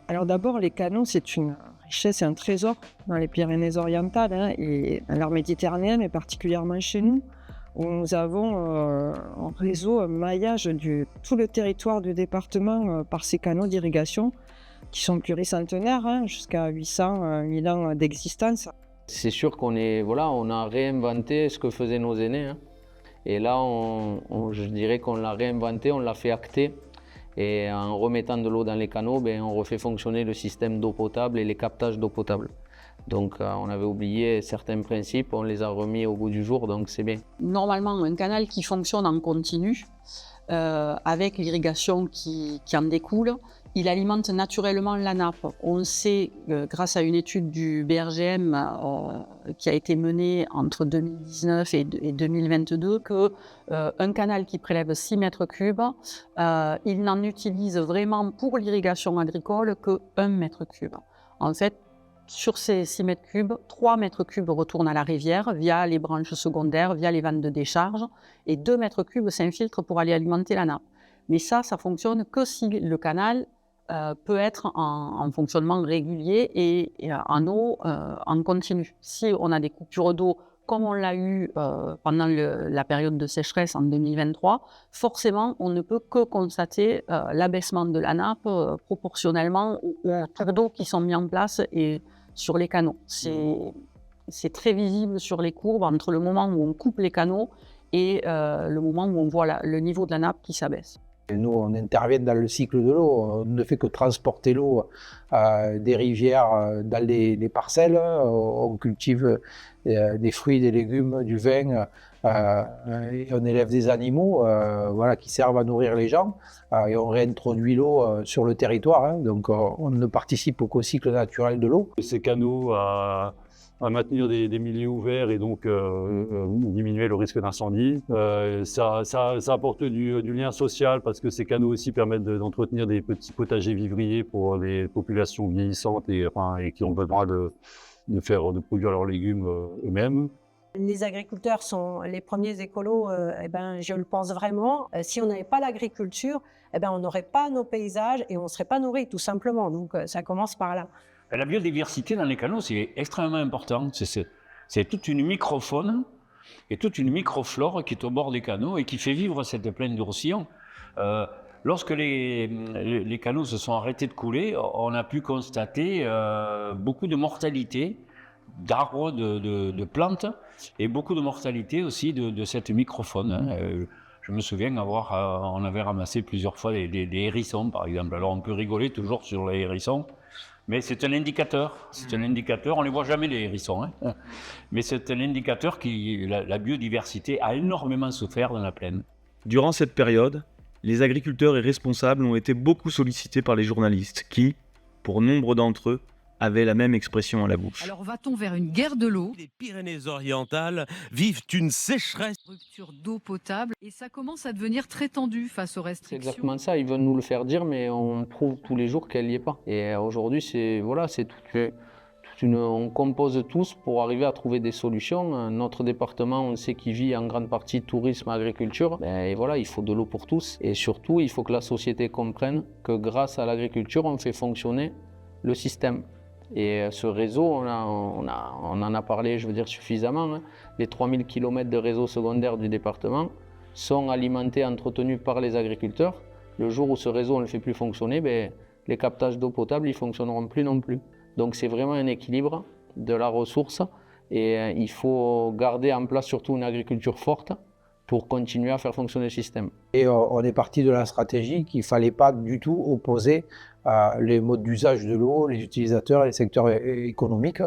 Alors d'abord, les canaux, c'est une richesse et un trésor dans les Pyrénées-Orientales et dans l'art méditerranéenne, et particulièrement chez nous, où nous avons un réseau, un maillage de tout le territoire du département par ces canaux d'irrigation qui sont pluricentenaires, jusqu'à 800 000 ans d'existence. C'est sûr qu'on a réinventé ce que faisaient nos aînés. Et là, je dirais qu'on l'a réinventé, on l'a fait acter. Et en remettant de l'eau dans les canaux, on refait fonctionner le système d'eau potable et les captages d'eau potable. Donc on avait oublié certains principes, on les a remis au goût du jour, donc c'est bien. Normalement, un canal qui fonctionne en continu, avec l'irrigation qui en découle, il alimente naturellement la nappe. On sait, grâce à une étude du BRGM qui a été menée entre 2019 et 2022, qu'un canal qui prélève 6 mètres cubes, il n'en utilise vraiment pour l'irrigation agricole que 1 mètre cube. En fait, sur ces 6 mètres cubes, 3 mètres cubes retournent à la rivière via les branches secondaires, via les vannes de décharge, et 2 mètres cubes s'infiltrent pour aller alimenter la nappe. Mais ça fonctionne que si le canal peut être en fonctionnement régulier et en eau en continu. Si on a des coupures d'eau, comme on l'a eu pendant la période de sécheresse en 2023, forcément, on ne peut que constater l'abaissement de la nappe proportionnellement aux cours d'eau qui sont mis en place et sur les canaux. C'est très visible sur les courbes entre le moment où on coupe les canaux et le moment où on voit le niveau de la nappe qui s'abaisse. Nous, on intervient dans le cycle de l'eau. On ne fait que transporter l'eau des rivières dans les parcelles. On cultive des fruits, des légumes, du vin. Et on élève des animaux qui servent à nourrir les gens. Et on réintroduit l'eau sur le territoire. Donc, on ne participe qu'au cycle naturel de l'eau. Ces canaux à maintenir des milieux ouverts et donc diminuer le risque d'incendie. Ça apporte du lien social parce que ces canaux aussi permettent d'entretenir des petits potagers vivriers pour les populations vieillissantes et qui ont besoin de produire leurs légumes eux-mêmes. Les agriculteurs sont les premiers écolos, je le pense vraiment. Si on n'avait pas l'agriculture, on n'aurait pas nos paysages et on ne serait pas nourris tout simplement. Donc ça commence par là. La biodiversité dans les canaux, c'est extrêmement important. C'est toute une microfaune et toute une microflore qui est au bord des canaux et qui fait vivre cette plaine du Roussillon. Lorsque les canaux se sont arrêtés de couler, on a pu constater beaucoup de mortalité d'arbres, de plantes et beaucoup de mortalité aussi de cette microfaune. Je me souviens on avait ramassé plusieurs fois des hérissons, par exemple. Alors on peut rigoler toujours sur les hérissons, mais c'est un indicateur. On ne les voit jamais, les hérissons. Mais c'est un indicateur la biodiversité a énormément souffert dans la plaine. Durant cette période, les agriculteurs et responsables ont été beaucoup sollicités par les journalistes qui, pour nombre d'entre eux, avaient la même expression à la bouche. Alors va-t-on vers une guerre de l'eau? Les Pyrénées-Orientales vivent une sécheresse. Rupture d'eau potable et ça commence à devenir très tendu face aux restrictions. C'est exactement ça, ils veulent nous le faire dire mais on prouve tous les jours qu'elle n'y est pas. Et aujourd'hui on compose tous pour arriver à trouver des solutions. Notre département, on sait qu'il vit en grande partie tourisme, agriculture. Et voilà, il faut de l'eau pour tous. Et surtout, il faut que la société comprenne que grâce à l'agriculture, on fait fonctionner le système. Et ce réseau, on en a parlé, suffisamment. Les 3000 km de réseau secondaire du département sont alimentés, entretenus par les agriculteurs. Le jour où ce réseau ne le fait plus fonctionner, les captages d'eau potable ne fonctionneront plus non plus. Donc c'est vraiment un équilibre de la ressource et il faut garder en place surtout une agriculture forte pour continuer à faire fonctionner le système. Et on est parti de la stratégie qu'il ne fallait pas du tout opposer les modes d'usage de l'eau, les utilisateurs et les secteurs économiques,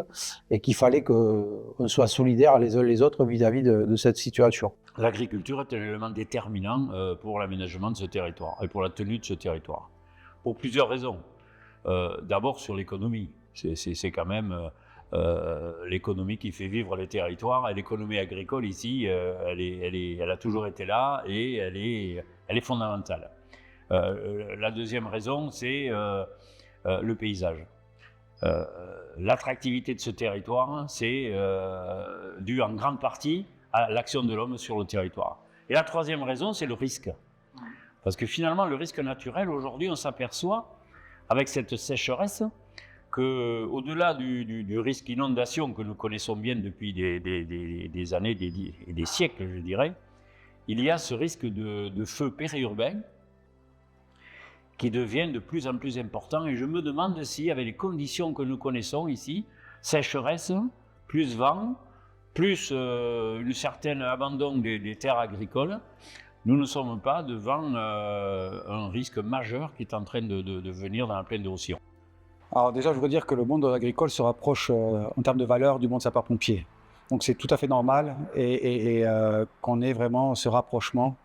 et qu'il fallait qu'on soit solidaires les uns les autres vis-à-vis de cette situation. L'agriculture est un élément déterminant pour l'aménagement de ce territoire et pour la tenue de ce territoire, pour plusieurs raisons. D'abord sur l'économie, c'est quand même l'économie qui fait vivre les territoires, et l'économie agricole ici, elle a toujours été là et elle est fondamentale. La deuxième raison, c'est le paysage. L'attractivité de ce territoire, c'est dû en grande partie à l'action de l'homme sur le territoire. Et la troisième raison, c'est le risque. Parce que finalement, le risque naturel, aujourd'hui, on s'aperçoit, avec cette sécheresse, qu'au-delà du risque inondation que nous connaissons bien depuis des années et des siècles, je dirais, il y a ce risque de feu périurbain qui devient de plus en plus important. Et je me demande si, avec les conditions que nous connaissons ici, sécheresse, plus vent, plus un certain abandon des terres agricoles, nous ne sommes pas devant un risque majeur qui est en train de venir dans la plaine de Roussillon. Alors déjà, je voudrais dire que le monde agricole se rapproche en termes de valeur du monde sapeur-pompier. Donc c'est tout à fait normal et qu'on ait vraiment ce rapprochement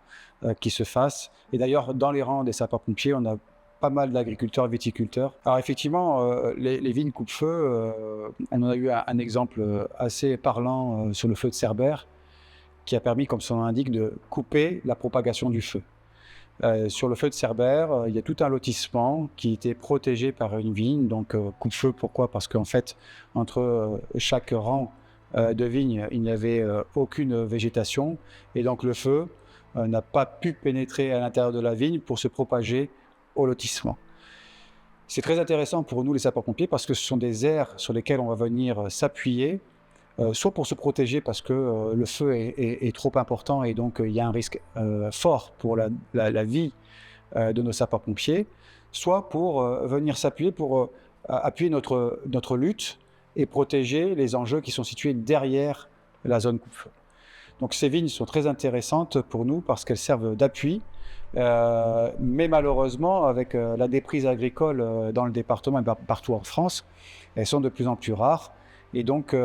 qui se fasse. Et d'ailleurs, dans les rangs des sapeurs-pompiers, on a pas mal d'agriculteurs et viticulteurs. Alors effectivement, les vignes coupe-feu, on a eu un exemple assez parlant sur le feu de Cerbère, qui a permis, comme son nom l'indique, de couper la propagation du feu. Sur le feu de Cerbère, il y a tout un lotissement qui était protégé par une vigne. Donc coupe-feu, pourquoi? Parce qu'en fait, entre chaque rang de vignes, il n'y avait aucune végétation. Et donc le feu n'a pas pu pénétrer à l'intérieur de la vigne pour se propager au lotissement. C'est très intéressant pour nous, les sapeurs-pompiers, parce que ce sont des aires sur lesquelles on va venir s'appuyer, soit pour se protéger parce que le feu est trop important et donc il y a un risque fort pour la vie de nos sapeurs-pompiers, soit pour venir s'appuyer pour appuyer notre lutte et protéger les enjeux qui sont situés derrière la zone coupe-feu. Donc ces vignes sont très intéressantes pour nous parce qu'elles servent d'appui, mais malheureusement, avec la déprise agricole dans le département et partout en France, elles sont de plus en plus rares et donc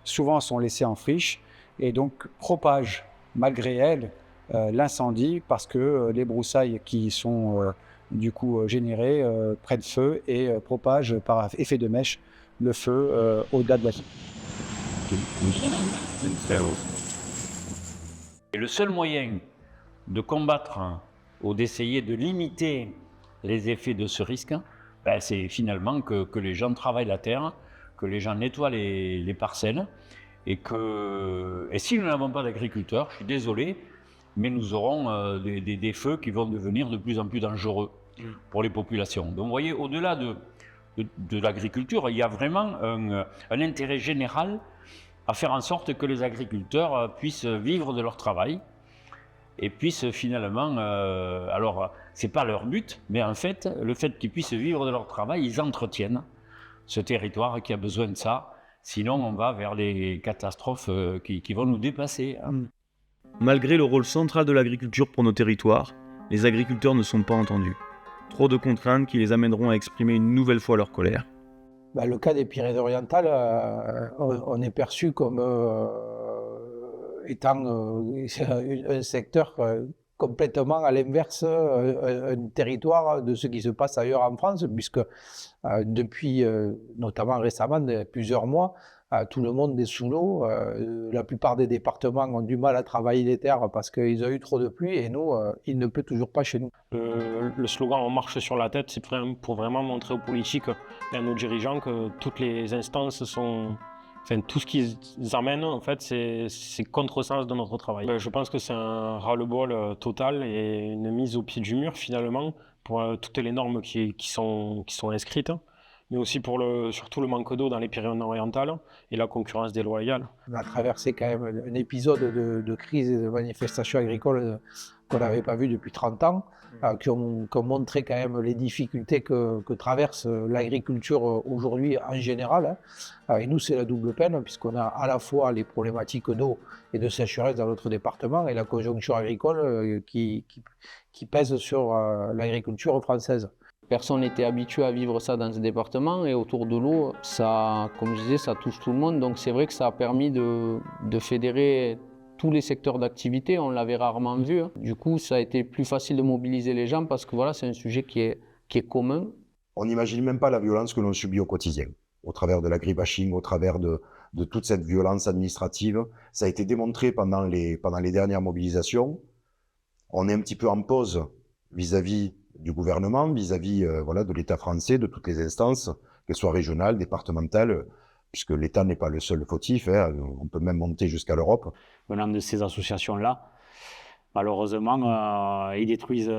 souvent sont laissées en friche et donc propagent, malgré elles, l'incendie parce que les broussailles qui sont du coup générées prennent feu et propagent par effet de mèche le feu au-delà de la ville. Et le seul moyen de combattre ou d'essayer de limiter les effets de ce risque, c'est finalement que les gens travaillent la terre, que les gens nettoient les parcelles, et si nous n'avons pas d'agriculteurs, je suis désolé, mais nous aurons des feux qui vont devenir de plus en plus dangereux pour les populations. Donc vous voyez, au-delà de l'agriculture, il y a vraiment un intérêt général à faire en sorte que les agriculteurs puissent vivre de leur travail et puissent finalement, alors c'est pas leur but, mais en fait, le fait qu'ils puissent vivre de leur travail, ils entretiennent ce territoire qui a besoin de ça, sinon on va vers les catastrophes qui vont nous dépasser. Malgré le rôle central de l'agriculture pour nos territoires, les agriculteurs ne sont pas entendus. Trop de contraintes qui les amèneront à exprimer une nouvelle fois leur colère. Le cas des Pyrénées-Orientales, on est perçu comme étant un secteur complètement à l'inverse, un territoire de ce qui se passe ailleurs en France, puisque depuis, notamment récemment, plusieurs mois, tout le monde est sous l'eau. La plupart des départements ont du mal à travailler les terres parce qu'ils ont eu trop de pluie et nous, il ne pleut toujours pas chez nous. Le slogan « On marche sur la tête », c'est pour vraiment montrer aux politiques et à nos dirigeants que toutes les instances sont... Enfin, tout ce qu'ils amènent, en fait, c'est contresens de notre travail. Je pense que c'est un ras-le-bol total et une mise au pied du mur, finalement, pour toutes les normes qui sont inscrites, mais aussi pour surtout le manque d'eau dans les Pyrénées-Orientales et la concurrence déloyale. On a traversé quand même un épisode de crise et de manifestations agricoles qu'on n'avait pas vu depuis 30 ans, qui ont montré quand même les difficultés que traverse l'agriculture aujourd'hui en général. Et nous, c'est la double peine, puisqu'on a à la fois les problématiques d'eau et de sécheresse dans notre département et la conjoncture agricole qui pèse sur l'agriculture française. Personne n'était habitué à vivre ça dans ce département et autour de l'eau, ça, comme je disais, ça touche tout le monde. Donc c'est vrai que ça a permis de fédérer tous les secteurs d'activité, on l'avait rarement vu. Du coup, ça a été plus facile de mobiliser les gens parce que voilà, c'est un sujet qui est commun. On n'imagine même pas la violence que l'on subit au quotidien, au travers de l'agribashing, au travers de toute cette violence administrative. Ça a été démontré pendant les dernières mobilisations. On est un petit peu en pause vis-à-vis du gouvernement, vis-à-vis de l'État français, de toutes les instances, qu'elles soient régionales, départementales, puisque l'État n'est pas le seul fautif, on peut même monter jusqu'à l'Europe. Venant de ces associations-là, malheureusement, ils détruisent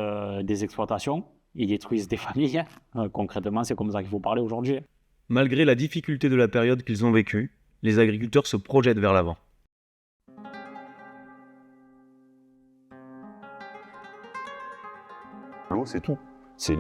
des exploitations, ils détruisent des familles. Concrètement, c'est comme ça qu'il faut parler aujourd'hui. Malgré la difficulté de la période qu'ils ont vécue, les agriculteurs se projettent vers l'avant. L'eau, c'est tout. C'est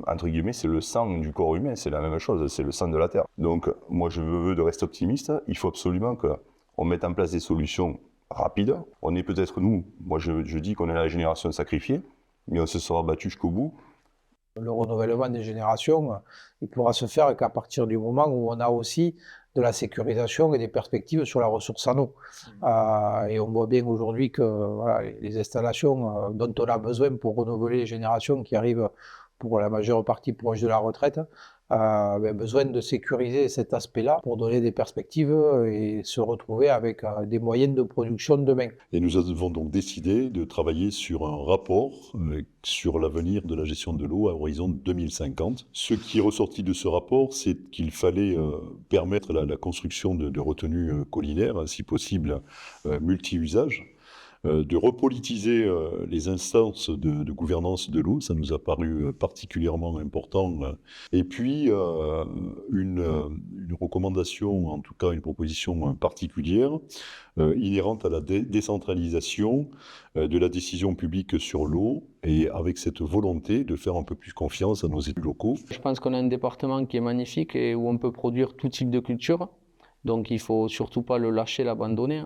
entre guillemets, c'est le sang du corps humain, c'est la même chose, c'est le sang de la terre. Donc, moi, je veux de rester optimiste. Il faut absolument qu'on mette en place des solutions rapides. On est peut-être, moi, je dis qu'on est la génération sacrifiée, mais on se sera battu jusqu'au bout. Le renouvellement des générations, il pourra se faire qu'à partir du moment où on a aussi de la sécurisation et des perspectives sur la ressource en eau. Et on voit bien aujourd'hui que voilà, les installations dont on a besoin pour renouveler les générations qui arrivent pour la majeure partie proche de la retraite, besoin de sécuriser cet aspect-là pour donner des perspectives et se retrouver avec des moyens de production demain. Et nous avons donc décidé de travailler sur un rapport sur l'avenir de la gestion de l'eau à horizon 2050. Ce qui est ressorti de ce rapport, c'est qu'il fallait permettre la construction de retenues collinaires, si possible multi-usages, de repolitiser les instances de gouvernance de l'eau, ça nous a paru particulièrement important. Et puis, une recommandation, en tout cas une proposition particulière, inhérente à la décentralisation de la décision publique sur l'eau, et avec cette volonté de faire un peu plus confiance à nos élus locaux. Je pense qu'on a un département qui est magnifique et où on peut produire tout type de culture, donc il ne faut surtout pas le lâcher, l'abandonner.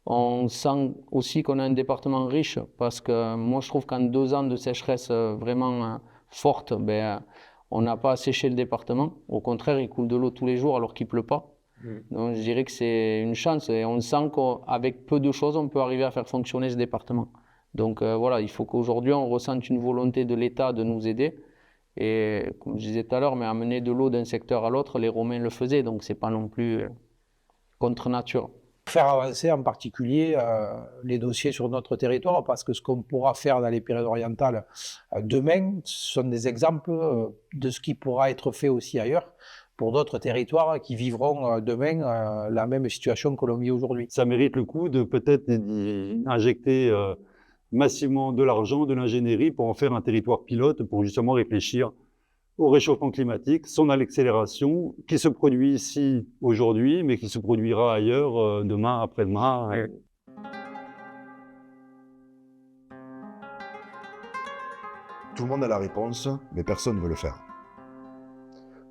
On sent aussi qu'on a un département riche parce que moi je trouve qu'en 2 ans de sécheresse vraiment forte, on n'a pas asséché le département. Au contraire, il coule de l'eau tous les jours alors qu'il ne pleut pas. Donc je dirais que c'est une chance et on sent qu'avec peu de choses, on peut arriver à faire fonctionner ce département. Donc voilà, il faut qu'aujourd'hui on ressente une volonté de l'État de nous aider. Et comme je disais tout à l'heure, mais amener de l'eau d'un secteur à l'autre, les Romains le faisaient, donc ce n'est pas non plus contre nature. Faire avancer en particulier les dossiers sur notre territoire, parce que ce qu'on pourra faire dans les Pyrénées-Orientales demain, ce sont des exemples de ce qui pourra être fait aussi ailleurs pour d'autres territoires qui vivront demain la même situation que l'on vit aujourd'hui. Ça mérite le coup de peut-être injecter massivement de l'argent, de l'ingénierie pour en faire un territoire pilote, pour justement réfléchir au réchauffement climatique, son accélération, qui se produit ici aujourd'hui, mais qui se produira ailleurs demain, après-demain. Tout le monde a la réponse, mais personne ne veut le faire.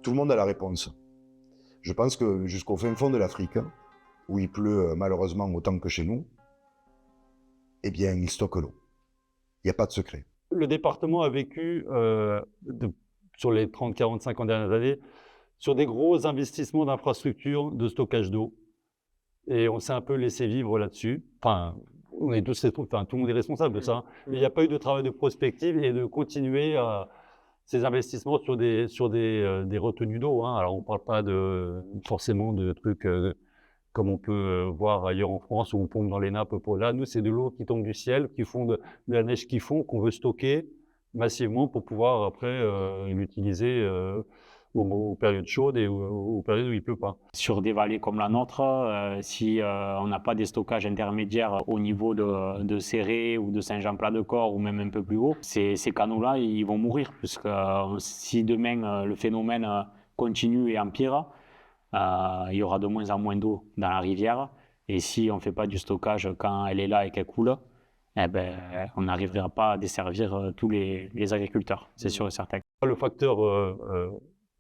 Tout le monde a la réponse. Je pense que jusqu'au fin fond de l'Afrique, où il pleut malheureusement autant que chez nous, eh bien, il stocke l'eau. Il n'y a pas de secret. Le département a vécu sur les 30, 40, 50 dernières années, sur des gros investissements d'infrastructures de stockage d'eau. Et on s'est un peu laissé vivre là-dessus. Enfin, tout le monde est responsable de ça. Mais il n'y a pas eu de travail de prospective et de continuer ces investissements sur des retenues d'eau. Alors, on ne parle pas forcément de trucs comme on peut voir ailleurs en France, où on pompe dans les nappes. Là, nous, c'est de l'eau qui tombe du ciel, qui fond de la neige qui fond, qu'on veut stocker massivement pour pouvoir après l'utiliser aux périodes chaudes et aux périodes où il ne pleut pas. Sur des vallées comme la nôtre, si on n'a pas des stockages intermédiaires au niveau de Céré ou de Saint-Jean-Plat-de-Corps ou même un peu plus haut, ces canaux-là, ils vont mourir, puisque si demain le phénomène continue et empire, il y aura de moins en moins d'eau dans la rivière. Et si on ne fait pas du stockage quand elle est là et qu'elle coule, on n'arrivera pas à desservir tous les agriculteurs, c'est sûr et certain. Le facteur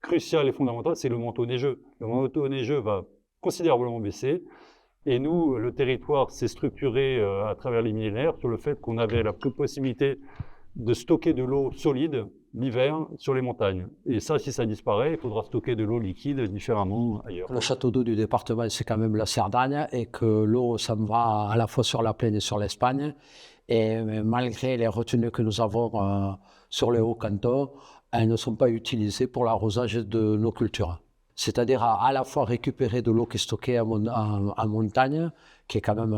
crucial et fondamental, c'est le manteau neigeux. Le manteau neigeux va considérablement baisser. Et nous, le territoire s'est structuré à travers les millénaires sur le fait qu'on avait la possibilité de stocker de l'eau solide l'hiver sur les montagnes. Et ça, si ça disparaît, il faudra stocker de l'eau liquide différemment ailleurs. Le château d'eau du département, c'est quand même la Cerdagne, et que l'eau, ça me va à la fois sur la plaine et sur l'Espagne. Et malgré les retenues que nous avons sur les hauts cantons, elles ne sont pas utilisées pour l'arrosage de nos cultures. C'est-à-dire à la fois récupérer de l'eau qui est stockée en montagne, qui est quand même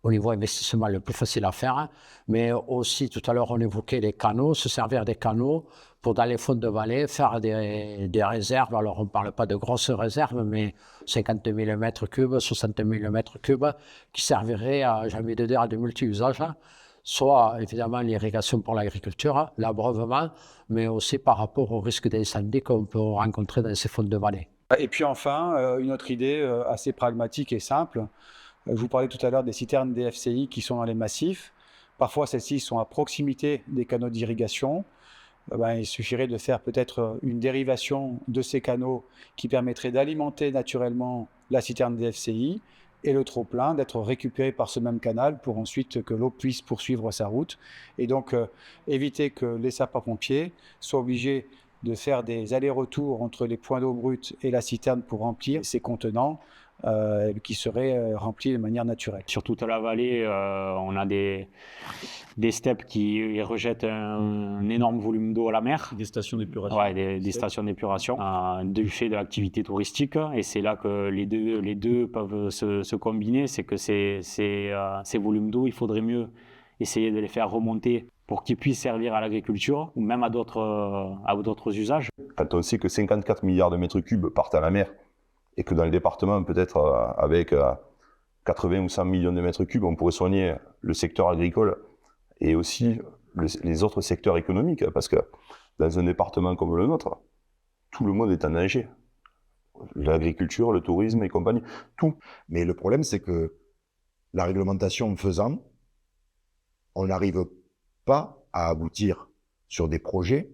au niveau investissement le plus facile à faire, mais aussi tout à l'heure on évoquait les canaux, se servir des canaux pour dans les fonds de vallée faire des réserves. Alors on ne parle pas de grosses réserves, mais 50 000 m3, 60 000 m3 qui serviraient, j'ai envie de dire, à de multi-usages, soit évidemment l'irrigation pour l'agriculture, l'abreuvement, mais aussi par rapport au risque d'incendie qu'on peut rencontrer dans ces fonds de vallée. Et puis enfin, une autre idée assez pragmatique et simple. Je vous parlais tout à l'heure des citernes DFCI qui sont dans les massifs. Parfois, celles-ci sont à proximité des canaux d'irrigation. Il suffirait de faire peut-être une dérivation de ces canaux qui permettrait d'alimenter naturellement la citerne DFCI et le trop-plein d'être récupéré par ce même canal pour ensuite que l'eau puisse poursuivre sa route. Et donc éviter que les sapeurs-pompiers soient obligés de faire des allers-retours entre les points d'eau bruts et la citerne pour remplir ces contenants qui seraient remplis de manière naturelle. Sur toute la vallée, on a des steppes qui rejettent un énorme volume d'eau à la mer. Des stations d'épuration. Ouais, des stations d'épuration du fait de l'activité touristique. Et c'est là que les deux peuvent se combiner. C'est que ces volumes d'eau, il faudrait mieux essayer de les faire remonter pour qu'ils puissent servir à l'agriculture ou même à d'autres usages. Quand on sait que 54 milliards de mètres cubes partent à la mer, et que dans les départements, peut-être avec 80 ou 100 millions de mètres cubes, on pourrait soigner le secteur agricole et aussi les autres secteurs économiques, parce que dans un département comme le nôtre, tout le monde est en danger. L'agriculture, le tourisme et compagnie, tout. Mais le problème, c'est que la réglementation faisant, on n'arrive pas à aboutir sur des projets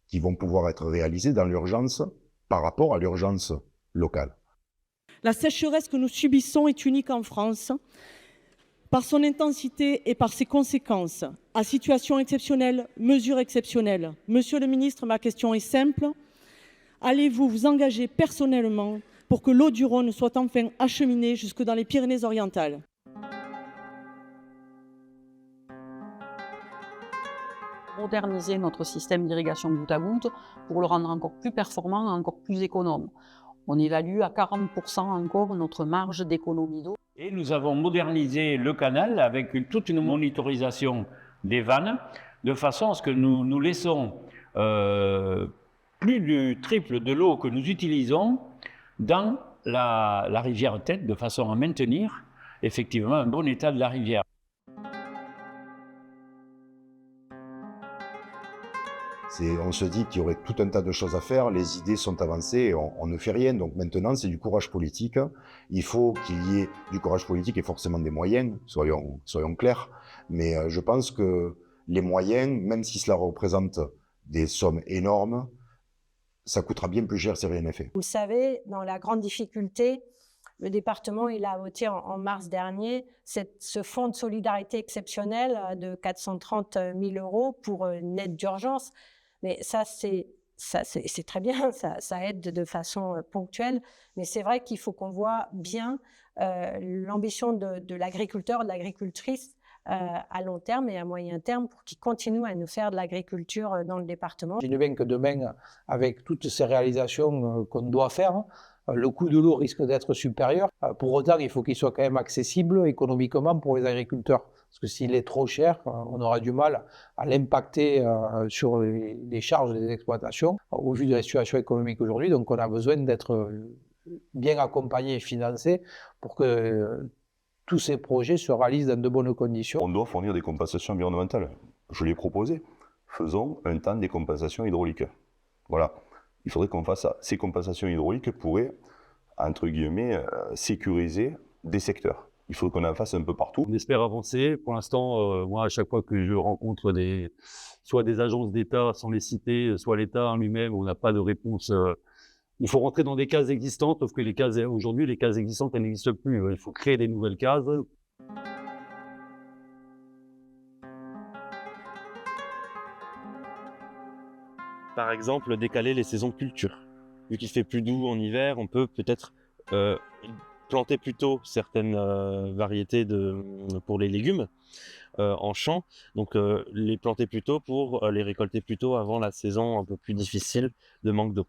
qui vont pouvoir être réalisés dans l'urgence par rapport à l'urgence locale. La sécheresse que nous subissons est unique en France par son intensité et par ses conséquences. À situation exceptionnelle, mesures exceptionnelles. Monsieur le ministre, ma question est simple. Allez-vous vous engager personnellement pour que l'eau du Rhône soit enfin acheminée jusque dans les Pyrénées-Orientales ? Moderniser notre système d'irrigation goutte à goutte pour le rendre encore plus performant, encore plus économe. On évalue à 40% encore notre marge d'économie d'eau. Et nous avons modernisé le canal avec toute une monitorisation des vannes, de façon à ce que nous laissons plus du triple de l'eau que nous utilisons dans la rivière Tête, de façon à maintenir effectivement un bon état de la rivière. On se dit qu'il y aurait tout un tas de choses à faire, les idées sont avancées et on ne fait rien. Donc maintenant, c'est du courage politique. Il faut qu'il y ait du courage politique et forcément des moyens, soyons clairs. Mais je pense que les moyens, même si cela représente des sommes énormes, ça coûtera bien plus cher si rien n'est fait. Vous le savez, dans la grande difficulté, le département il a voté en mars dernier ce fonds de solidarité exceptionnel de 430 000 € pour une aide d'urgence. Mais ça, c'est très bien, ça aide de façon ponctuelle. Mais c'est vrai qu'il faut qu'on voit bien l'ambition de l'agriculteur, de l'agricultrice à long terme et à moyen terme pour qu'ils continuent à nous faire de l'agriculture dans le département. Je dis bien que demain, avec toutes ces réalisations qu'on doit faire, le coût de l'eau risque d'être supérieur. Pour autant, il faut qu'il soit quand même accessible économiquement pour les agriculteurs. Parce que s'il est trop cher, on aura du mal à l'impacter sur les charges des exploitations au vu de la situation économique aujourd'hui. Donc on a besoin d'être bien accompagné et financé pour que tous ces projets se réalisent dans de bonnes conditions. On doit fournir des compensations environnementales. Je l'ai proposé. Faisons un temps des compensations hydrauliques. Voilà. Il faudrait qu'on fasse ça. Ces compensations hydrauliques pourraient, entre guillemets, sécuriser des secteurs. Il faut qu'on en fasse un peu partout. On espère avancer. Pour l'instant, moi, à chaque fois que je rencontre soit des agences d'État, sans les citer, soit l'État en lui-même, on n'a pas de réponse. Il faut rentrer dans des cases existantes, sauf que aujourd'hui, les cases existantes, elles n'existent plus. Il faut créer des nouvelles cases. Par exemple, décaler les saisons de culture. Vu qu'il fait plus doux en hiver, on peut peut-être planter plus tôt certaines variétés pour les légumes en champ. Donc les planter plus tôt pour les récolter plus tôt avant la saison un peu plus difficile de manque d'eau.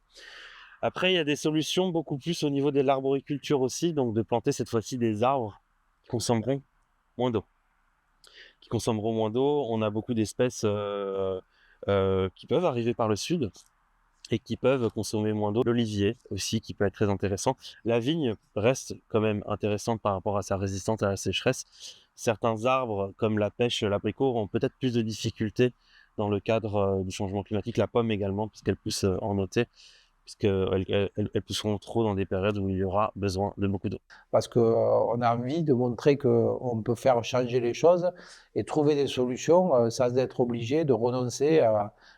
Après, il y a des solutions beaucoup plus au niveau de l'arboriculture aussi, donc de planter cette fois-ci des arbres qui consommeront moins d'eau. On a beaucoup d'espèces qui peuvent arriver par le sud et qui peuvent consommer moins d'eau. L'olivier aussi qui peut être très intéressant. La vigne reste quand même intéressante par rapport à sa résistance à la sécheresse. Certains arbres comme la pêche, l'abricot ont peut-être plus de difficultés dans le cadre du changement climatique. La pomme également puisqu'elle pousse en été, puisqu'elles pousseront trop dans des périodes où il y aura besoin de beaucoup d'eau. Parce qu'on a envie de montrer qu'on peut faire changer les choses et trouver des solutions sans être obligé de renoncer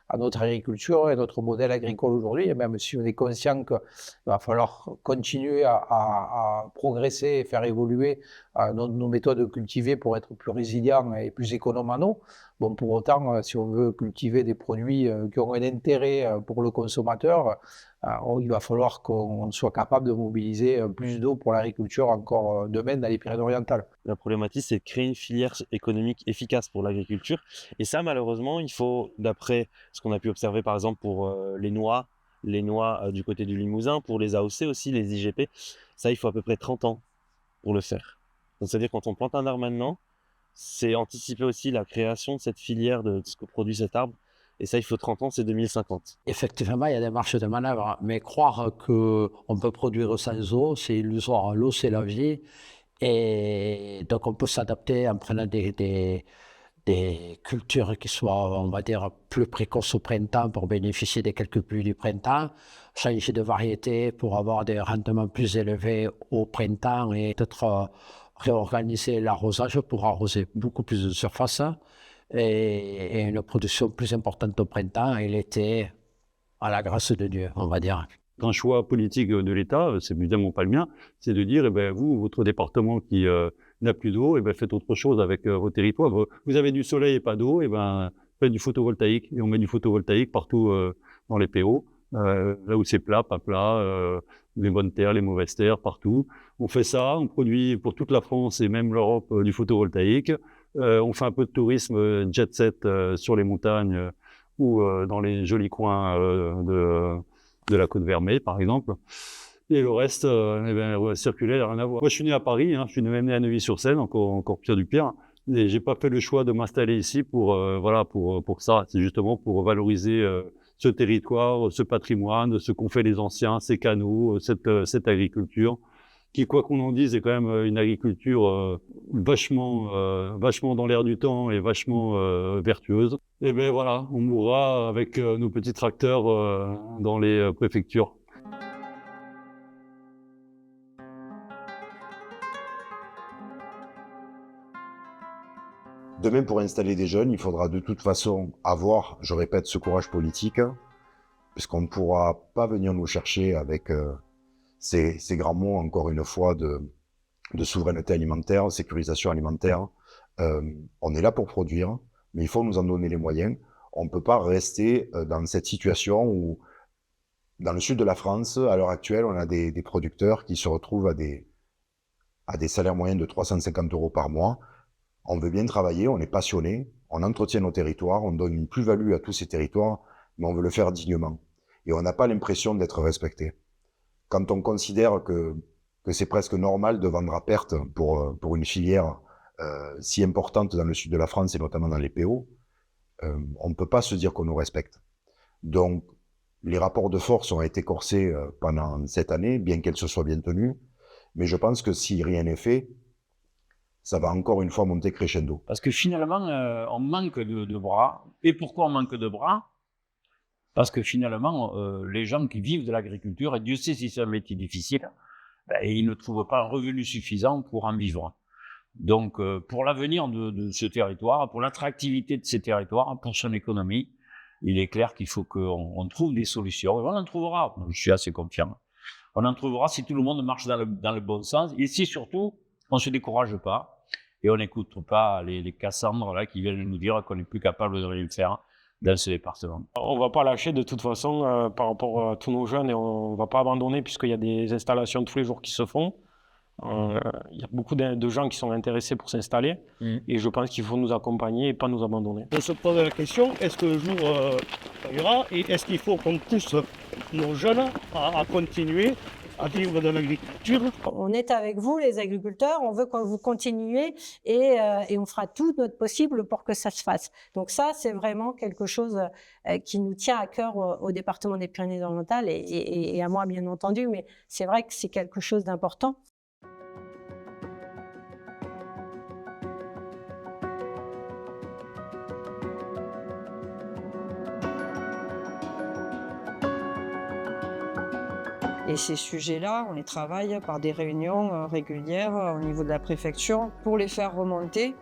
à notre agriculture et notre modèle agricole aujourd'hui. Et même si on est conscient qu'il va falloir continuer à progresser et faire évoluer nos méthodes cultivées pour être plus résilients et plus économes en eau, bon, pour autant, si on veut cultiver des produits qui ont un intérêt pour le consommateur, il va falloir qu'on soit capable de mobiliser plus d'eau pour l'agriculture encore demain dans les Pyrénées-Orientales. La problématique, c'est de créer une filière économique efficace pour l'agriculture. Et ça, malheureusement, il faut, d'après ce qu'on a pu observer par exemple pour les noix du côté du Limousin, pour les AOC aussi, les IGP, ça, il faut à peu près 30 ans pour le faire. Donc, c'est-à-dire quand on plante un arbre maintenant, c'est anticiper aussi la création de cette filière de ce que produit cet arbre. Et ça, il faut 30 ans, c'est 2050. Effectivement, il y a des marges de manœuvre, mais croire qu'on peut produire sans eau, c'est illusoire. L'eau, c'est la vie. Et donc, on peut s'adapter en prenant des cultures qui soient, on va dire, plus précoces au printemps pour bénéficier des quelques pluies du printemps, changer de variété pour avoir des rendements plus élevés au printemps et peut-être réorganiser l'arrosage pour arroser beaucoup plus de surface et une production plus importante au printemps et l'été à la grâce de Dieu, on va dire. Un choix politique de l'État, c'est évidemment pas le mien, c'est de dire, vous, votre département qui n'a plus d'eau, faites autre chose avec vos territoires. Vous avez du soleil et pas d'eau, faites du photovoltaïque. Et on met du photovoltaïque partout dans les PO, là où c'est plat, pas plat, les bonnes terres, les mauvaises terres, partout. On fait ça, on produit pour toute la France et même l'Europe du photovoltaïque. On fait un peu de tourisme jet-set sur les montagnes ou dans les jolis coins de la Côte-Vermeille, par exemple. Et le reste, circuler, rien à voir. Moi, je suis né à Paris, je suis même né à Neuilly-sur-Seine, encore pire du pire. Et j'ai pas fait le choix de m'installer ici pour ça. C'est justement pour valoriser ce territoire, ce patrimoine, ce qu'ont fait les anciens, ces canaux, cette agriculture, qui, quoi qu'on en dise, est quand même une agriculture vachement dans l'air du temps et vachement vertueuse. Et voilà, on mourra avec nos petits tracteurs dans les préfectures. Demain, pour installer des jeunes, il faudra de toute façon avoir, je répète, ce courage politique, puisqu'on ne pourra pas venir nous chercher avec ces grands mots, encore une fois, de souveraineté alimentaire, sécurisation alimentaire. On est là pour produire, mais il faut nous en donner les moyens. On ne peut pas rester dans cette situation où, dans le sud de la France, à l'heure actuelle, on a des producteurs qui se retrouvent à des salaires moyens de 350 € par mois. On veut bien travailler, on est passionné, on entretient nos territoires, on donne une plus-value à tous ces territoires, mais on veut le faire dignement. Et on n'a pas l'impression d'être respecté. Quand on considère que c'est presque normal de vendre à perte pour une filière si importante dans le sud de la France et notamment dans les PO, on ne peut pas se dire qu'on nous respecte. Donc, les rapports de force ont été corsés pendant cette année, bien qu'elles se soient bien tenues, mais je pense que si rien n'est fait, ça va encore une fois monter crescendo. Parce que finalement, on manque de bras. Et pourquoi on manque de bras? Parce que finalement, les gens qui vivent de l'agriculture, et Dieu sait si c'est un métier difficile, ils ne trouvent pas un revenu suffisant pour en vivre. Donc, pour l'avenir de ce territoire, pour l'attractivité de ces territoires, pour son économie, il est clair qu'il faut qu'on trouve des solutions. Et on en trouvera, je suis assez confiant. On en trouvera si tout le monde marche dans le bon sens. Et si surtout, on ne se décourage pas. Et on n'écoute pas les Cassandres là, qui viennent nous dire qu'on n'est plus capable de rien faire dans ce département. On ne va pas lâcher de toute façon par rapport à tous nos jeunes et on ne va pas abandonner puisqu'il y a des installations tous les jours qui se font. Il y a beaucoup de gens qui sont intéressés pour s'installer et je pense qu'il faut nous accompagner et pas nous abandonner. On se pose la question, est-ce que le jour ira et est-ce qu'il faut qu'on pousse nos jeunes à continuer à vivre de l'agriculture? On est avec vous, les agriculteurs, on veut que vous continuiez et on fera tout notre possible pour que ça se fasse. Donc ça, c'est vraiment quelque chose qui nous tient à cœur au département des Pyrénées-Orientales et à moi, bien entendu, mais c'est vrai que c'est quelque chose d'important. Et ces sujets-là, on les travaille par des réunions régulières au niveau de la préfecture pour les faire remonter.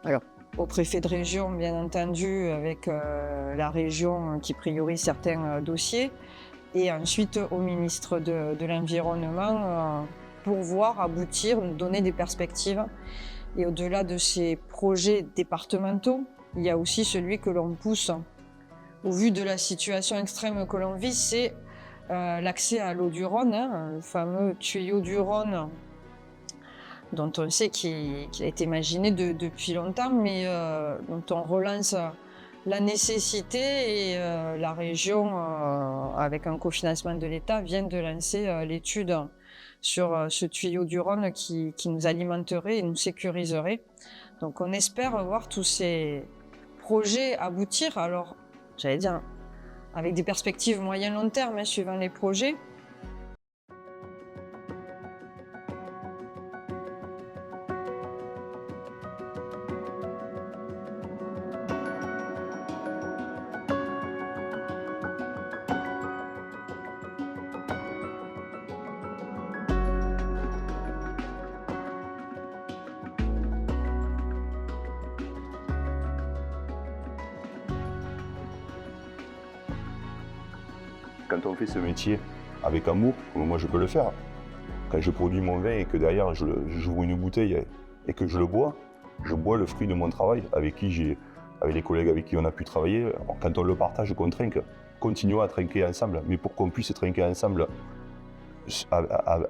Alors, au préfet de région, bien entendu, avec la région qui priorise certains dossiers, et ensuite au ministre de l'Environnement pour voir aboutir, nous donner des perspectives. Et au-delà de ces projets départementaux, il y a aussi celui que l'on pousse, au vu de la situation extrême que l'on vit, c'est l'accès à l'eau du Rhône, le fameux tuyau du Rhône, dont on sait qu'il a été imaginé depuis longtemps, mais dont on relance la nécessité, et la région, avec un cofinancement de l'État, vient de lancer l'étude sur ce tuyau du Rhône qui nous alimenterait et nous sécuriserait. Donc on espère voir tous ces projets aboutir, alors j'allais dire avec des perspectives moyen-long terme, suivant les projets. Quand on fait ce métier avec amour, comme moi je peux le faire, quand je produis mon vin et que derrière j'ouvre une bouteille et que je bois le fruit de mon travail avec les collègues avec qui on a pu travailler. Quand on le partage, qu'on trinque, continuons à trinquer ensemble, mais pour qu'on puisse trinquer ensemble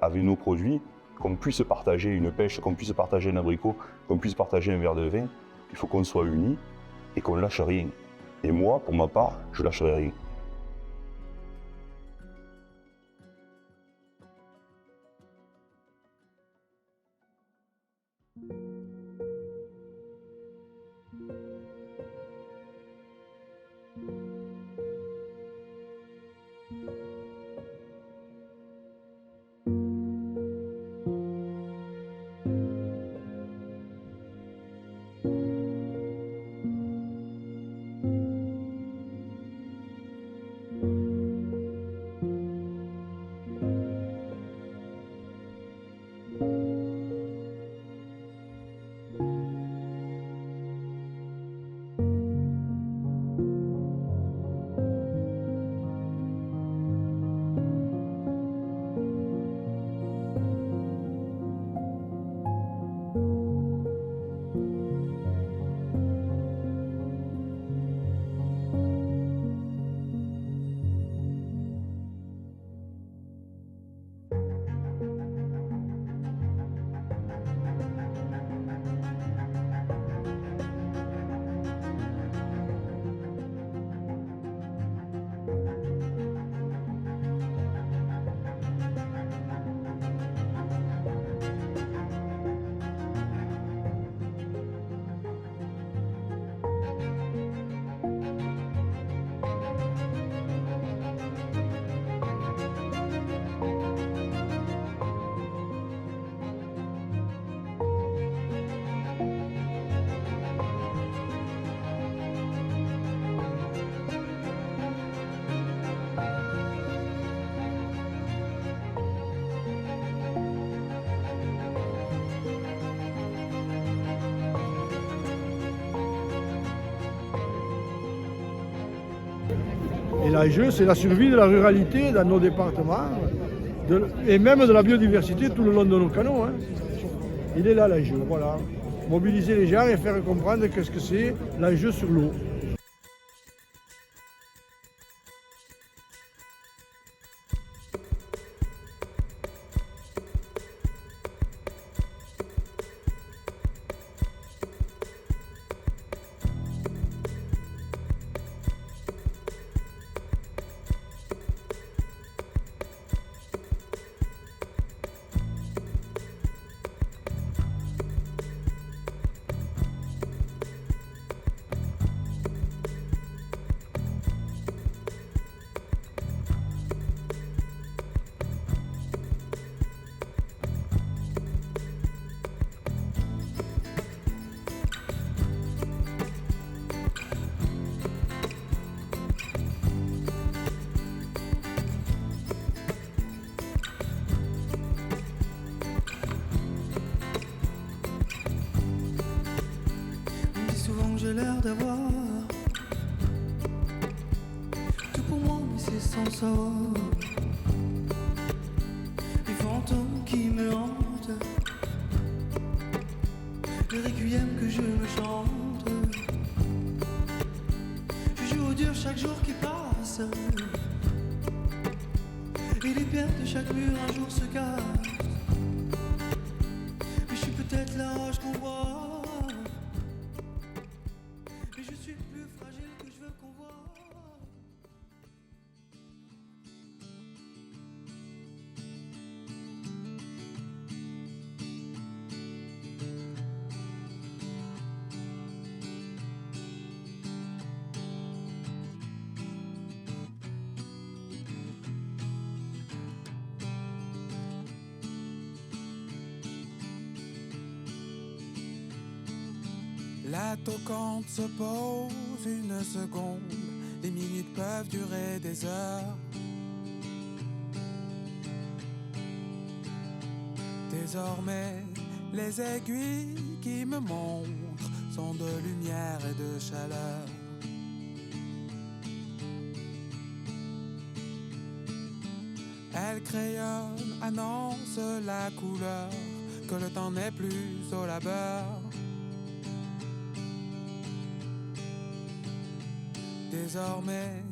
avec nos produits, qu'on puisse partager une pêche, qu'on puisse partager un abricot, qu'on puisse partager un verre de vin, il faut qu'on soit unis et qu'on ne lâche rien. Et moi, pour ma part, je ne lâcherai rien. Et l'enjeu, c'est la survie de la ruralité dans nos départements et même de la biodiversité tout le long de nos canaux. Hein. Il est là l'enjeu, voilà. Mobiliser les gens et faire comprendre qu'est-ce que c'est l'enjeu sur l'eau. l'air d'avoir tout pour moi, mais c'est sans savoir. Les fantômes qui me hantent, le requiem que je me chante. Je joue au dur chaque jour qui passe, et les pierres de chaque mur un jour se cassent. Mais je suis peut-être la roche qu'on voit, mais je suis plus fragile que je veux qu'on voit. La toquante se pose une seconde, les minutes peuvent durer des heures. Désormais, les aiguilles qui me montrent sont de lumière et de chaleur. Elles crayonnent, annoncent la couleur, que le temps n'est plus au labeur. Désormais,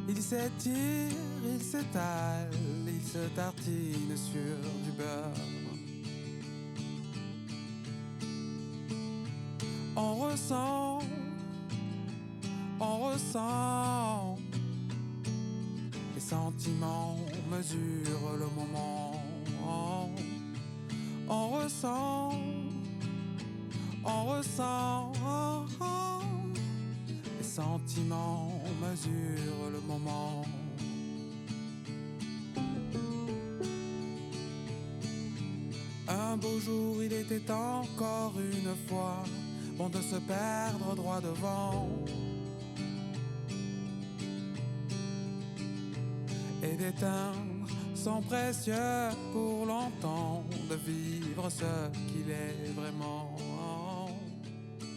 il s'étire, il s'étale, il se tartine sur du beurre. On ressent, les sentiments mesurent le moment. On ressent, les sentiments mesurent le moment. Un beau jour, il était encore une fois bon de se perdre droit devant et d'éteindre son précieux pour longtemps, de vivre ce qu'il est vraiment.